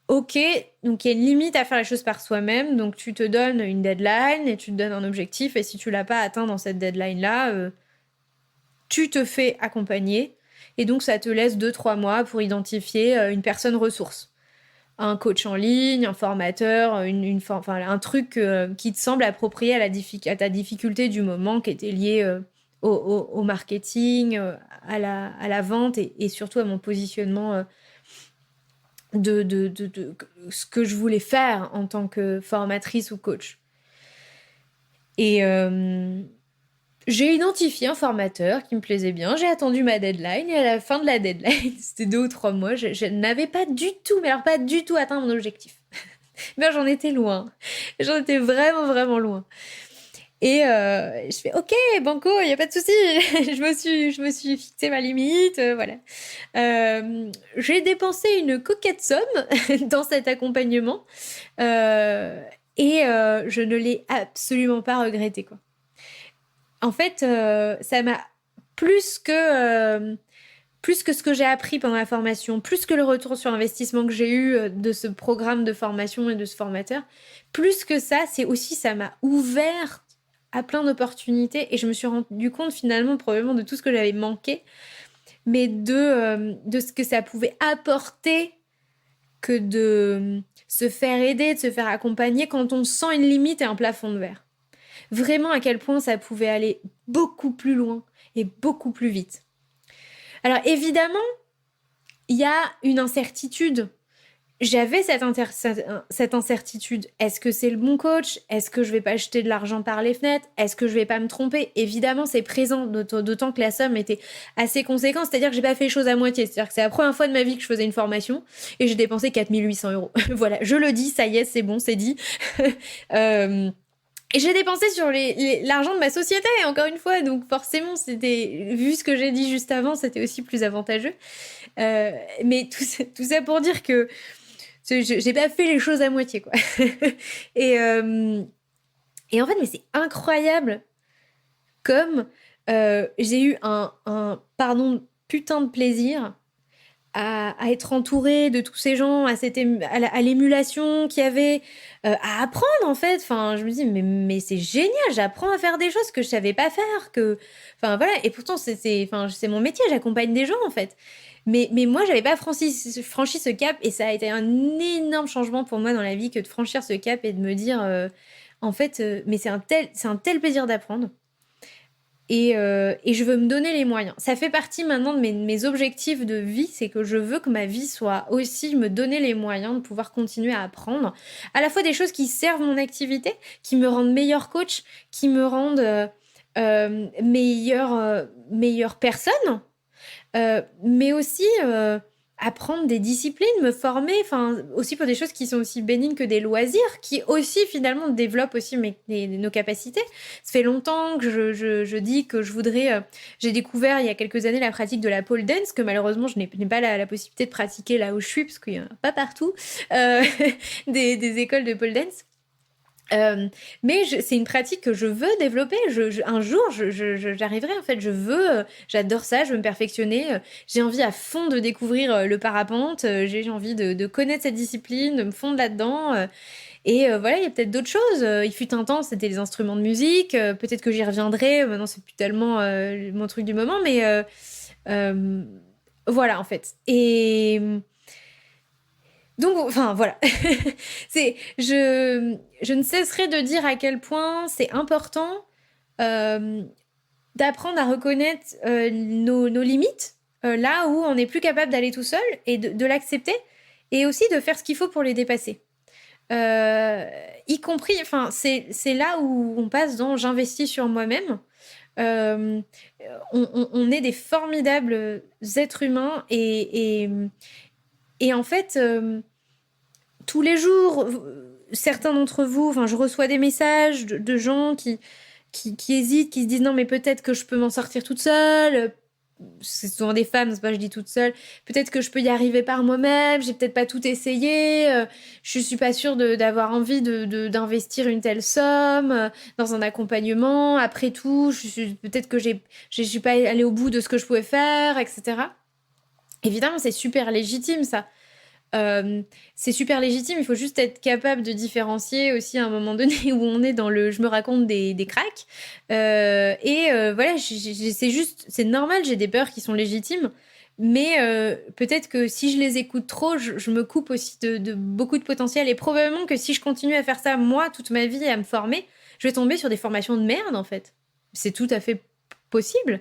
ok, donc il y a une limite à faire les choses par soi-même, donc tu te donnes une deadline et tu te donnes un objectif, et si tu l'as pas atteint dans cette deadline-là, tu te fais accompagner, et donc ça te laisse 2, 3 mois pour identifier une personne ressource. Un coach en ligne, un formateur, enfin, un truc qui te semble approprié à ta difficulté du moment, qui était liée au marketing, à la vente et surtout à mon positionnement de ce que je voulais faire en tant que formatrice ou coach. Et j'ai identifié un formateur qui me plaisait bien, j'ai attendu ma deadline et à la fin de la deadline, c'était 2 ou 3 mois, je n'avais pas du tout, mais alors pas du tout atteint mon objectif. Mais j'en étais loin. J'en étais vraiment, vraiment loin. Et je fais OK, banco, il n'y a pas de souci. Je me suis fixé ma limite, voilà. J'ai dépensé une coquette somme dans cet accompagnement je ne l'ai absolument pas regretté, quoi. En fait, ça m'a plus que plus que ce que j'ai appris pendant la formation, plus que le retour sur investissement que j'ai eu de ce programme de formation et de ce formateur, plus que ça, c'est aussi ça m'a ouvert à plein d'opportunités et je me suis rendu compte finalement probablement de tout ce que j'avais manqué, mais de ce que ça pouvait apporter que de se faire aider, de se faire accompagner quand on sent une limite et un plafond de verre. vraiment à quel point ça pouvait aller beaucoup plus loin et beaucoup plus vite. Alors évidemment, il y a une incertitude. J'avais cette incertitude. Est-ce que c'est le bon coach? Est-ce que je vais pas jeter de l'argent par les fenêtres? Est-ce que je vais pas me tromper? Évidemment, c'est présent, d'autant que la somme était assez conséquente. C'est-à-dire que j'ai pas fait les choses à moitié. C'est-à-dire que c'est la première fois de ma vie que je faisais une formation et j'ai dépensé 4 800 €. Voilà, je le dis, ça y est, c'est bon, c'est dit. Et j'ai dépensé sur l'argent de ma société, encore une fois. Donc forcément, vu ce que j'ai dit juste avant, c'était aussi plus avantageux. Mais tout ça pour dire que j'ai pas fait les choses à moitié, quoi. et en fait, mais c'est incroyable comme j'ai eu un pardon, putain de plaisir à être entourée de tous ces gens, à l'émulation qu'il y avait, à apprendre en fait. Enfin, je me dis, mais c'est génial, j'apprends à faire des choses que je savais pas faire, enfin voilà. Et pourtant, c'est mon métier, j'accompagne des gens en fait. Mais moi, j'avais pas franchi ce cap et ça a été un énorme changement pour moi dans la vie que de franchir ce cap et de me dire, en fait, mais c'est un tel plaisir d'apprendre. Et je veux me donner les moyens. Ça fait partie maintenant de mes objectifs de vie, c'est que je veux que ma vie soit aussi me donner les moyens de pouvoir continuer à apprendre. À la fois des choses qui servent mon activité, qui me rendent meilleur coach, qui me rendent meilleure personne, mais aussi apprendre des disciplines, me former, enfin aussi pour des choses qui sont aussi bénignes que des loisirs, qui aussi finalement développent aussi nos capacités. Ça fait longtemps que je dis que je voudrais... j'ai découvert il y a quelques années la pratique de la pole dance, que malheureusement je n'ai pas la possibilité de pratiquer là où je suis, parce qu'il n'y en a pas partout, des écoles de pole dance. Mais c'est une pratique que je veux développer. Un jour, j'arriverai en fait. J'adore ça. Je veux me perfectionner. J'ai envie à fond de découvrir le parapente. J'ai envie de connaître cette discipline, de me fondre là-dedans. Et voilà, il y a peut-être d'autres choses. Il fut un temps, c'était les instruments de musique. Peut-être que j'y reviendrai. Maintenant, c'est plus tellement mon truc du moment, mais voilà en fait. Et donc, enfin, voilà. Je ne cesserai de dire à quel point c'est important d'apprendre à reconnaître nos limites, là où on n'est plus capable d'aller tout seul, et de l'accepter, et aussi de faire ce qu'il faut pour les dépasser. Y compris, enfin, c'est là où on passe dans j'investis sur moi-même. On est des formidables êtres humains et en fait, tous les jours, certains d'entre vous, enfin, je reçois des messages de gens qui hésitent, qui se disent non, mais peut-être que je peux m'en sortir toute seule. C'est souvent des femmes, c'est pas je dis toute seule. Peut-être que je peux y arriver par moi-même. J'ai peut-être pas tout essayé. Je suis pas sûre d'avoir envie d'investir une telle somme dans un accompagnement. Après tout, peut-être que je suis pas allée au bout de ce que je pouvais faire, etc. Évidemment, c'est super légitime ça. C'est super légitime, il faut juste être capable de différencier aussi à un moment donné où on est dans le je me raconte des cracks. Voilà, c'est normal, j'ai des peurs qui sont légitimes, mais peut-être que si je les écoute trop, je me coupe aussi de beaucoup de potentiel. Et probablement que si je continue à faire ça, moi, toute ma vie, à me former, je vais tomber sur des formations de merde, en fait. C'est tout à fait possible.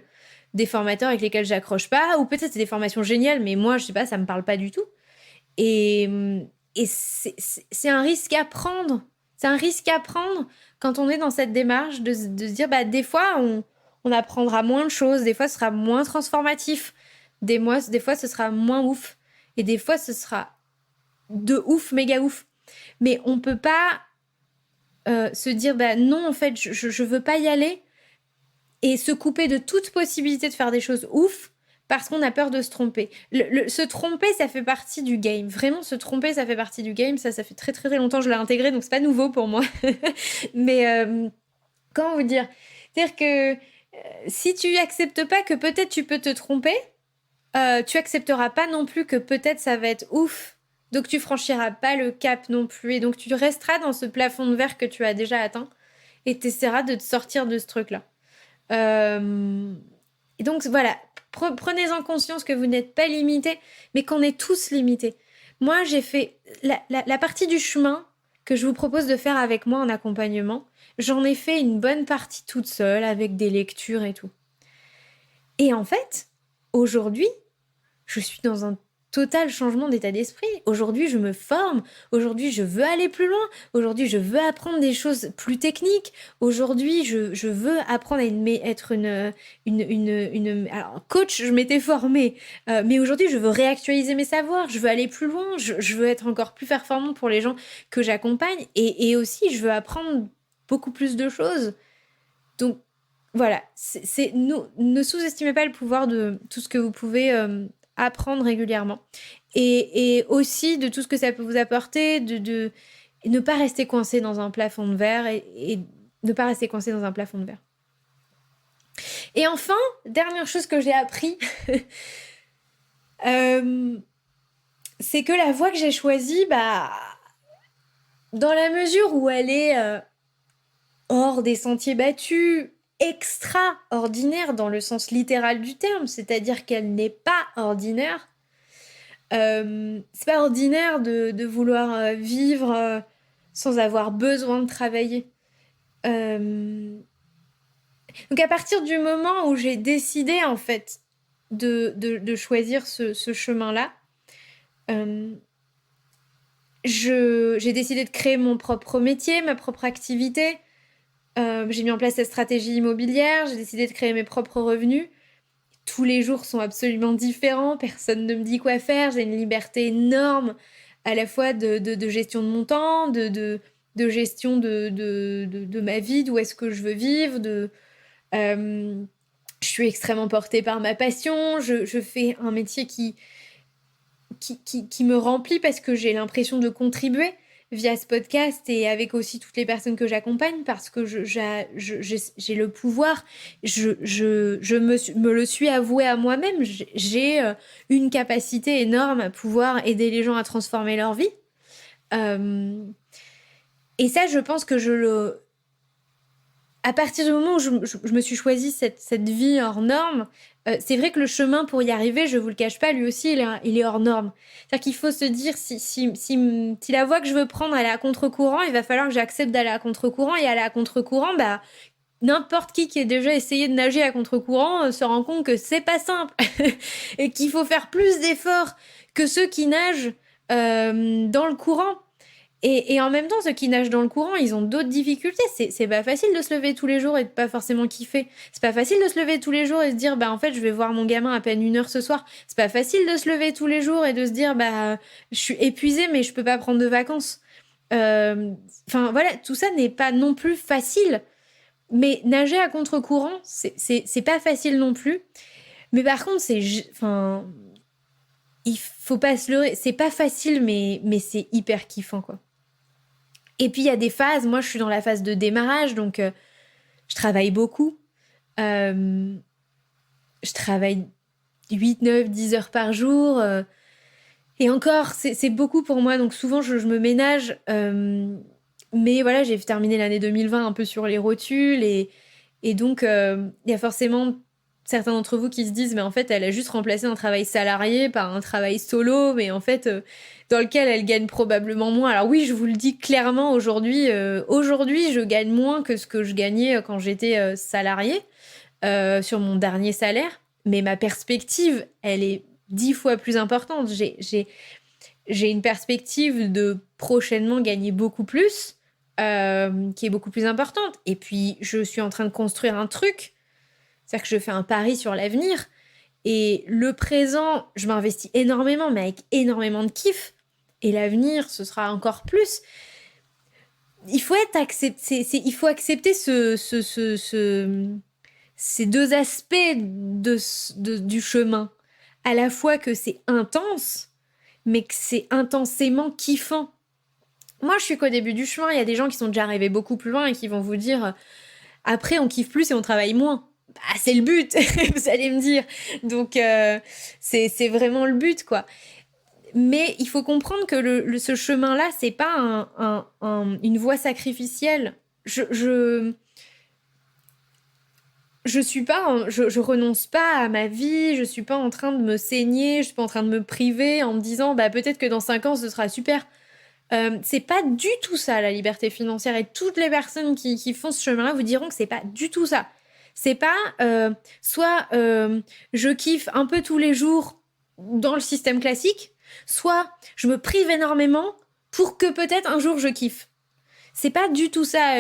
Des formateurs avec lesquels j'accroche pas, ou peut-être c'est des formations géniales, mais moi, je sais pas, ça me parle pas du tout. Et c'est un risque à prendre. C'est un risque à prendre quand on est dans cette démarche de se dire, bah, des fois, on apprendra moins de choses, des fois, ce sera moins transformatif, des fois, ce sera moins ouf, et des fois, ce sera de ouf, méga ouf. Mais on peut pas se dire, bah, non, en fait, je veux pas y aller, et se couper de toute possibilité de faire des choses ouf, parce qu'on a peur de se tromper. Se tromper, ça fait partie du game. Vraiment, se tromper, ça fait partie du game. Ça fait très très très longtemps que je l'ai intégré, donc c'est pas nouveau pour moi. Mais comment vous dire? C'est-à-dire que si tu acceptes pas que peut-être tu peux te tromper, tu accepteras pas non plus que peut-être ça va être ouf. Donc tu franchiras pas le cap non plus. Et donc tu resteras dans ce plafond de verre que tu as déjà atteint. Et tu essaieras de te sortir de ce truc-là. Et donc voilà, prenez-en conscience que vous n'êtes pas limité, mais qu'on est tous limités. Moi, j'ai fait la partie du chemin que je vous propose de faire avec moi en accompagnement, j'en ai fait une bonne partie toute seule avec des lectures et tout. Et en fait, aujourd'hui, je suis dans un total changement d'état d'esprit. Aujourd'hui, je me forme. Aujourd'hui, je veux aller plus loin. Aujourd'hui, je veux apprendre des choses plus techniques. Aujourd'hui, je veux apprendre à être alors, coach, je m'étais formée. Mais aujourd'hui, je veux réactualiser mes savoirs. Je veux aller plus loin. Je veux être encore plus performante pour les gens que j'accompagne. Et aussi, je veux apprendre beaucoup plus de choses. Donc, voilà, ne sous-estimez pas le pouvoir de tout ce que vous pouvez apprendre régulièrement. Et aussi de tout ce que ça peut vous apporter, de ne pas rester coincé dans un plafond de verre et ne pas rester coincé dans un plafond de verre. Et enfin, dernière chose que j'ai appris, c'est que la voie que j'ai choisie, dans la mesure où elle est hors des sentiers battus, extraordinaire dans le sens littéral du terme, c'est-à-dire qu'elle n'est pas ordinaire. C'est pas ordinaire de vouloir vivre sans avoir besoin de travailler. Donc à partir du moment où j'ai décidé en fait de choisir ce chemin-là, j'ai décidé de créer mon propre métier, ma propre activité. J'ai mis en place cette stratégie immobilière, j'ai décidé de créer mes propres revenus. Tous les jours sont absolument différents, personne ne me dit quoi faire, j'ai une liberté énorme à la fois de gestion de mon temps, de gestion de ma vie, d'où est-ce que je veux vivre, je suis extrêmement portée par ma passion, je fais un métier qui me remplit parce que j'ai l'impression de contribuer via ce podcast et avec aussi toutes les personnes que j'accompagne parce que j'ai le pouvoir, me le suis avoué à moi-même, j'ai une capacité énorme à pouvoir aider les gens à transformer leur vie. Et ça, je pense que à partir du moment où je me suis choisi cette vie hors norme, c'est vrai que le chemin pour y arriver, je vous le cache pas, lui aussi, il est hors norme. C'est-à-dire qu'il faut se dire, si la voie que je veux prendre, elle est à contre-courant, il va falloir que j'accepte d'aller à contre-courant. Et aller à contre-courant, n'importe qui ait déjà essayé de nager à contre-courant se rend compte que c'est pas simple. Et qu'il faut faire plus d'efforts que ceux qui nagent dans le courant. Et en même temps, ceux qui nagent dans le courant, ils ont d'autres difficultés. C'est pas facile de se lever tous les jours et de pas forcément kiffer. C'est pas facile de se lever tous les jours et se dire, en fait, je vais voir mon gamin à peine 1 heure ce soir. C'est pas facile de se lever tous les jours et de se dire, je suis épuisée, mais je peux pas prendre de vacances. Voilà, tout ça n'est pas non plus facile. Mais nager à contre-courant, c'est pas facile non plus. Mais par contre, il faut pas se leurrer. C'est pas facile, mais c'est hyper kiffant, quoi. Et puis, il y a des phases. Moi, je suis dans la phase de démarrage, donc je travaille beaucoup. Je travaille 8, 9, 10 heures par jour. Et encore, c'est beaucoup pour moi. Donc, souvent, je me ménage. Mais voilà, j'ai terminé l'année 2020 un peu sur les rotules. Et donc, il y a forcément certains d'entre vous qui se disent, mais en fait, elle a juste remplacé un travail salarié par un travail solo, mais en fait, dans lequel elle gagne probablement moins. Alors oui, je vous le dis clairement, aujourd'hui, je gagne moins que ce que je gagnais quand j'étais salariée sur mon dernier salaire, mais ma perspective, elle est 10 fois plus importante. J'ai une perspective de prochainement gagner beaucoup plus, qui est beaucoup plus importante. Et puis, je suis en train de construire un truc. C'est-à-dire que je fais un pari sur l'avenir. Et le présent, je m'investis énormément, mais avec énormément de kiff. Et l'avenir, ce sera encore plus. Il faut accepter ces deux aspects du chemin. À la fois que c'est intense, mais que c'est intensément kiffant. Moi, je suis qu'au début du chemin. Il y a des gens qui sont déjà arrivés beaucoup plus loin et qui vont vous dire après, on kiffe plus et on travaille moins. C'est le but, vous allez me dire. Donc, c'est vraiment le but, quoi. Mais il faut comprendre que ce chemin-là, c'est pas une voie sacrificielle. Je renonce pas à ma vie, je suis pas en train de me saigner, je suis pas en train de me priver en me disant, peut-être que dans 5 ans, ce sera super. C'est pas du tout ça, la liberté financière. Et toutes les personnes qui font ce chemin-là vous diront que c'est pas du tout ça. C'est pas soit je kiffe un peu tous les jours dans le système classique, soit je me prive énormément pour que peut-être un jour je kiffe. C'est pas du tout ça.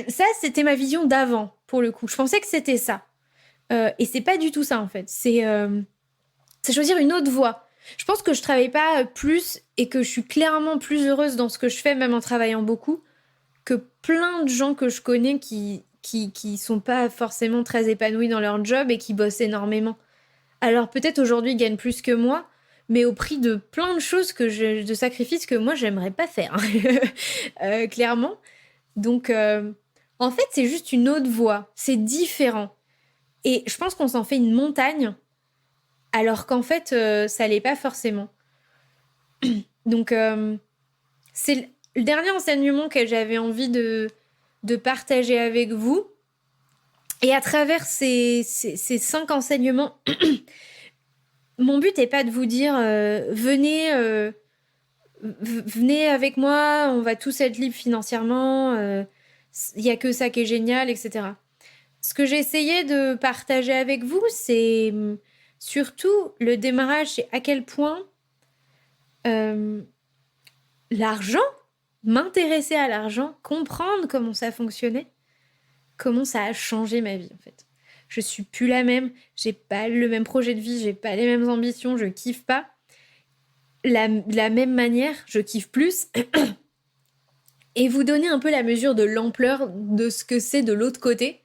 Ça, c'était ma vision d'avant, pour le coup. Je pensais que c'était ça. Et c'est pas du tout ça, en fait. C'est choisir une autre voie. Je pense que je travaille pas plus et que je suis clairement plus heureuse dans ce que je fais, même en travaillant beaucoup, que plein de gens que je connais qui sont pas forcément très épanouis dans leur job et qui bossent énormément. Alors peut-être aujourd'hui ils gagnent plus que moi, mais au prix de plein de choses de sacrifices que moi j'aimerais pas faire, clairement. Donc en fait c'est juste une autre voie, c'est différent. Et je pense qu'on s'en fait une montagne, alors qu'en fait ça l'est pas forcément. Donc c'est le dernier enseignement que j'avais envie de partager avec vous. Et à travers ces 5 enseignements, mon but n'est pas de vous dire venez avec moi, on va tous être libres financièrement, il n'y a que ça qui est génial, etc. Ce que j'ai essayé de partager avec vous, c'est surtout le démarrage et à quel point l'argent, m'intéresser à l'argent, comprendre comment ça fonctionnait, comment ça a changé ma vie en fait. Je suis plus la même, j'ai pas le même projet de vie, j'ai pas les mêmes ambitions, je kiffe pas. La même manière, je kiffe plus. Et vous donner un peu la mesure de l'ampleur de ce que c'est de l'autre côté,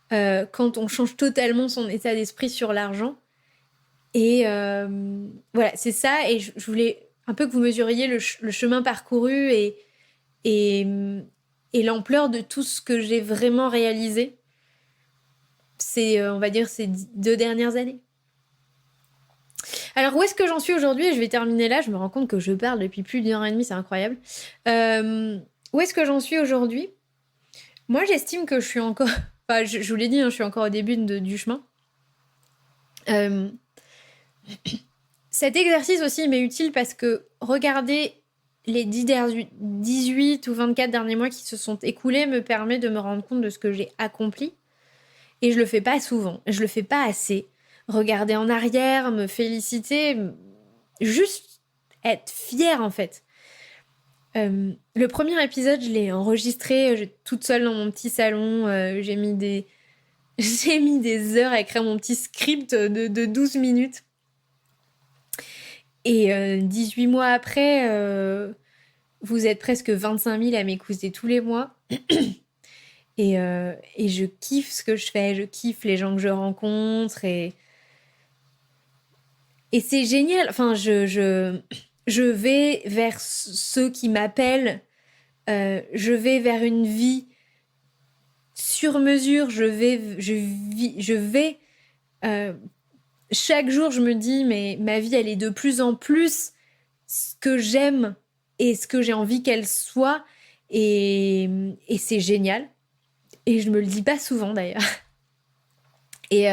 quand on change totalement son état d'esprit sur l'argent. Et voilà, c'est ça. Et je voulais un peu que vous mesuriez le chemin parcouru et l'ampleur de tout ce que j'ai vraiment réalisé. C'est, on va dire, ces 2 dernières années. Alors, où est-ce que j'en suis aujourd'hui? Je vais terminer là. Je me rends compte que je parle depuis plus d'1 heure et demie, c'est incroyable. Où est-ce que j'en suis aujourd'hui? Moi, j'estime que je suis encore... Enfin, je vous l'ai dit, hein, je suis encore au début du chemin. Cet exercice aussi m'est utile parce que regardez les 18 ou 24 derniers mois qui se sont écoulés me permet de me rendre compte de ce que j'ai accompli. Et je le fais pas souvent, je le fais pas assez. Regarder en arrière, me féliciter, juste être fière en fait. Le premier épisode, je l'ai enregistré toute seule dans mon petit salon. J'ai mis des heures à écrire mon petit script de 12 minutes. Et 18 mois après, vous êtes presque 25 000 à m'écouter tous les mois. Et je kiffe ce que je fais, je kiffe les gens que je rencontre. Et c'est génial. Enfin, je vais vers ceux qui m'appellent. Je vais vers une vie sur mesure. Je vais chaque jour, je me dis, mais ma vie, elle est de plus en plus ce que j'aime et ce que j'ai envie qu'elle soit. Et c'est génial. Et je me le dis pas souvent, d'ailleurs. Et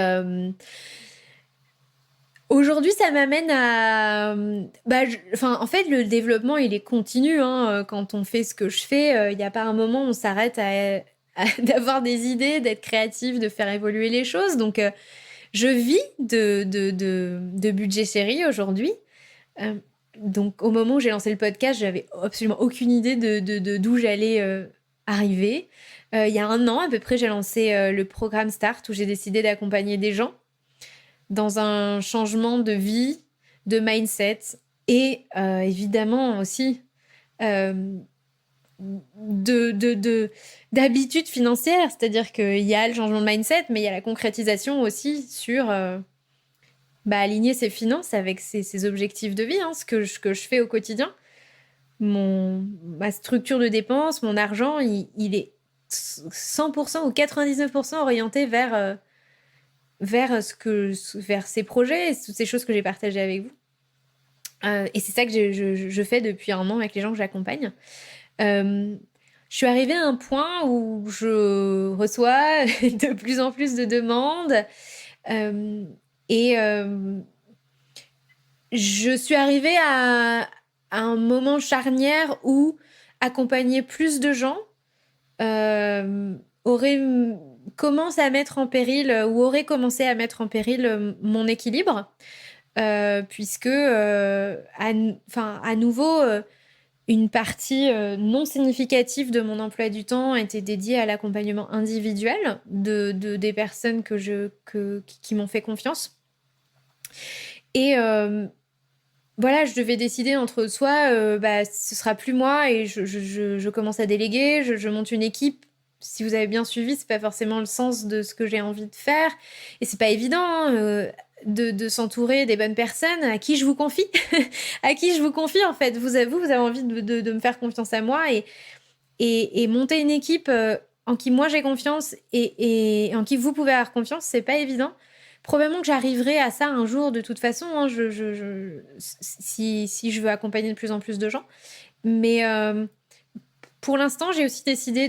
aujourd'hui, ça m'amène à... en fait, le développement, il est continu. Hein. Quand on fait ce que je fais, il n'y a pas un moment où on s'arrête d'avoir des idées, d'être créatif, de faire évoluer les choses. Donc... je vis de budget série aujourd'hui. Donc, au moment où j'ai lancé le podcast, j'avais absolument aucune idée d'où j'allais arriver. Il y a 1 an à peu près, j'ai lancé le programme Start où j'ai décidé d'accompagner des gens dans un changement de vie, de mindset et évidemment aussi d'habitude financière, c'est-à-dire qu'il y a le changement de mindset, mais il y a la concrétisation aussi sur aligner ses finances avec ses objectifs de vie, hein, ce que je fais au quotidien. Ma structure de dépenses, mon argent, il est 100% ou 99% orienté vers ces projets, toutes ces choses que j'ai partagées avec vous. Et c'est ça que je fais depuis 1 an avec les gens que j'accompagne. Je suis arrivée à un point où je reçois de plus en plus de demandes et je suis arrivée à un moment charnière où accompagner plus de gens aurait commence à mettre en péril ou aurait commencé à mettre en péril mon équilibre, puisque à nouveau une partie non significative de mon emploi du temps était dédiée à l'accompagnement individuel des personnes qui m'ont fait confiance. Et voilà, je devais décider entre soit ce sera plus moi et je commence à déléguer, je monte une équipe. Si vous avez bien suivi, c'est pas forcément le sens de ce que j'ai envie de faire. Et c'est pas évident hein, de s'entourer des bonnes personnes à qui je vous confie. À qui je vous confie en fait. Vous avez envie de me faire confiance à moi et monter une équipe en qui moi j'ai confiance et en qui vous pouvez avoir confiance, c'est pas évident. Probablement que j'arriverai à ça un jour de toute façon, hein, si je veux accompagner de plus en plus de gens. Mais pour l'instant, j'ai aussi décidé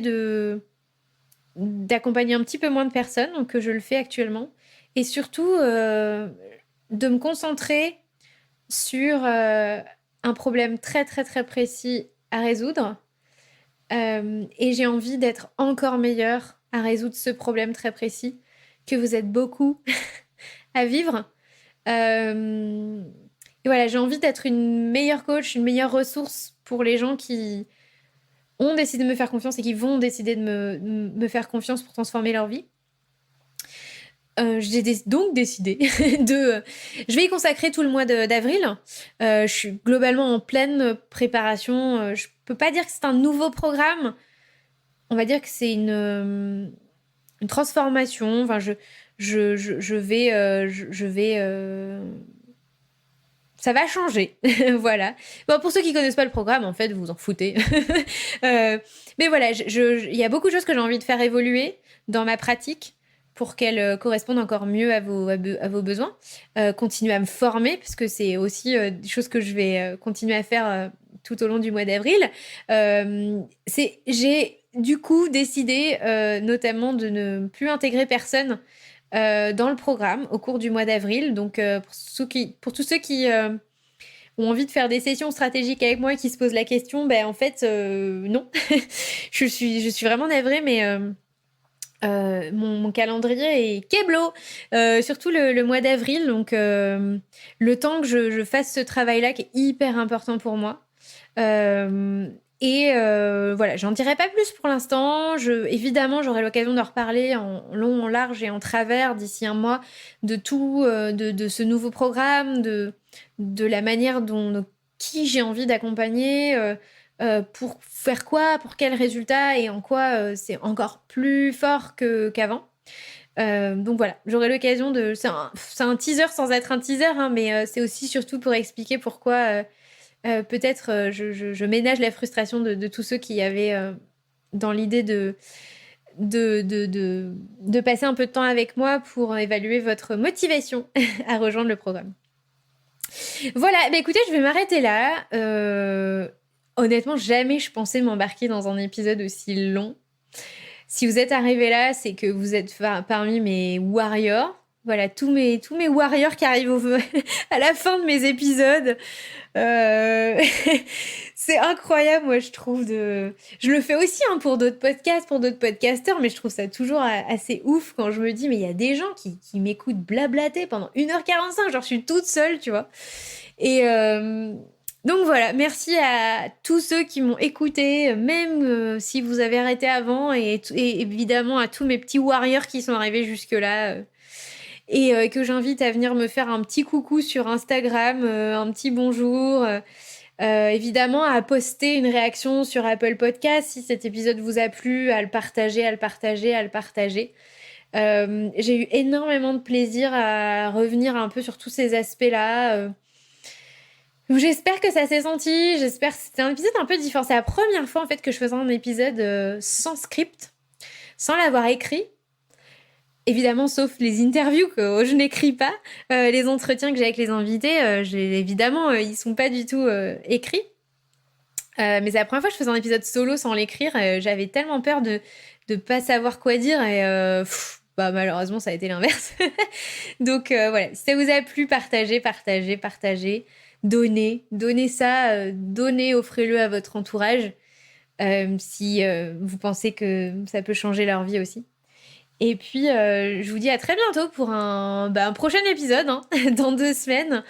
d'accompagner un petit peu moins de personnes, donc que je le fais actuellement. Et surtout, de me concentrer sur un problème très très très précis à résoudre. Et j'ai envie d'être encore meilleure à résoudre ce problème très précis que vous êtes beaucoup à vivre. Euh, et voilà, j'ai envie d'être une meilleure coach, une meilleure ressource pour les gens qui ont décidé de me faire confiance et qui vont décider de me faire confiance pour transformer leur vie. Donc décidé de... Je vais y consacrer tout le mois d'avril. Je suis globalement en pleine préparation. Je peux pas dire que c'est un nouveau programme. On va dire que c'est une transformation. Enfin, je vais... ça va changer. Voilà. Bon, pour ceux qui connaissent pas le programme, en fait, vous vous en foutez. Mais voilà, il y a beaucoup de choses que j'ai envie de faire évoluer dans ma pratique pour qu'elle corresponde encore mieux à vos besoins. Continuer à me former, parce que c'est aussi des choses que je vais continuer à faire tout au long du mois d'avril. J'ai du coup décidé notamment de ne plus intégrer personne dans le programme au cours du mois d'avril. Donc pour tous ceux qui ont envie de faire des sessions stratégiques avec moi et qui se posent la question, ben en fait non. Je suis vraiment navrée, mais mon calendrier est keblo, surtout le mois d'avril. Donc, le temps que je fasse ce travail-là qui est hyper important pour moi. Euh, voilà, j'en dirai pas plus pour l'instant. Évidemment, j'aurai l'occasion de reparler en long, en large et en travers d'ici un mois de tout, de ce nouveau programme, de la manière dont qui j'ai envie d'accompagner. Pour faire quoi, pour quel résultat et en quoi c'est encore plus fort qu'avant. Donc voilà, j'aurai l'occasion de... C'est un teaser sans être un teaser, hein, mais c'est aussi surtout pour expliquer pourquoi peut-être je ménage la frustration de tous ceux qui avaient dans l'idée de passer un peu de temps avec moi pour évaluer votre motivation à rejoindre le programme. Voilà, bah écoutez, je vais m'arrêter là. Honnêtement, jamais je pensais m'embarquer dans un épisode aussi long. Si vous êtes arrivé là, c'est que vous êtes parmi mes warriors. Voilà, tous mes warriors qui arrivent à la fin de mes épisodes. Euh, c'est incroyable, moi, je trouve. Je le fais aussi hein, pour d'autres podcasts, pour d'autres podcasteurs, mais je trouve ça toujours assez ouf quand je me dis, mais il y a des gens qui m'écoutent blablater pendant 1h45, genre je suis toute seule, tu vois. Et donc voilà, merci à tous ceux qui m'ont écouté, même si vous avez arrêté avant, et évidemment à tous mes petits warriors qui sont arrivés jusque-là. Et que j'invite à venir me faire un petit coucou sur Instagram, un petit bonjour. Évidemment, à poster une réaction sur Apple Podcast si cet épisode vous a plu, à le partager, à le partager, à le partager. J'ai eu énormément de plaisir à revenir un peu sur tous ces aspects-là. J'espère que ça s'est senti, j'espère que c'était un épisode un peu différent. C'est la première fois en fait que je faisais un épisode sans script, sans l'avoir écrit. Évidemment, sauf les interviews que je n'écris pas, les entretiens que j'ai avec les invités, évidemment, ils sont pas du tout écrits. Mais c'est la première fois que je faisais un épisode solo sans l'écrire. J'avais tellement peur de pas savoir quoi dire et bah malheureusement ça a été l'inverse. Donc voilà, si ça vous a plu, partagez. Donnez ça, offrez-le à votre entourage si vous pensez que ça peut changer leur vie aussi. Et puis, je vous dis à très bientôt pour un prochain épisode, hein, dans 2 semaines,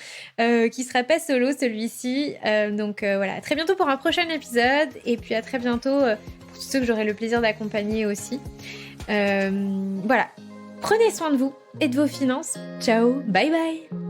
qui sera pas solo celui-ci. Donc voilà, à très bientôt pour un prochain épisode. Et puis à très bientôt pour tous ceux que j'aurai le plaisir d'accompagner aussi. Voilà, prenez soin de vous et de vos finances. Ciao, bye bye.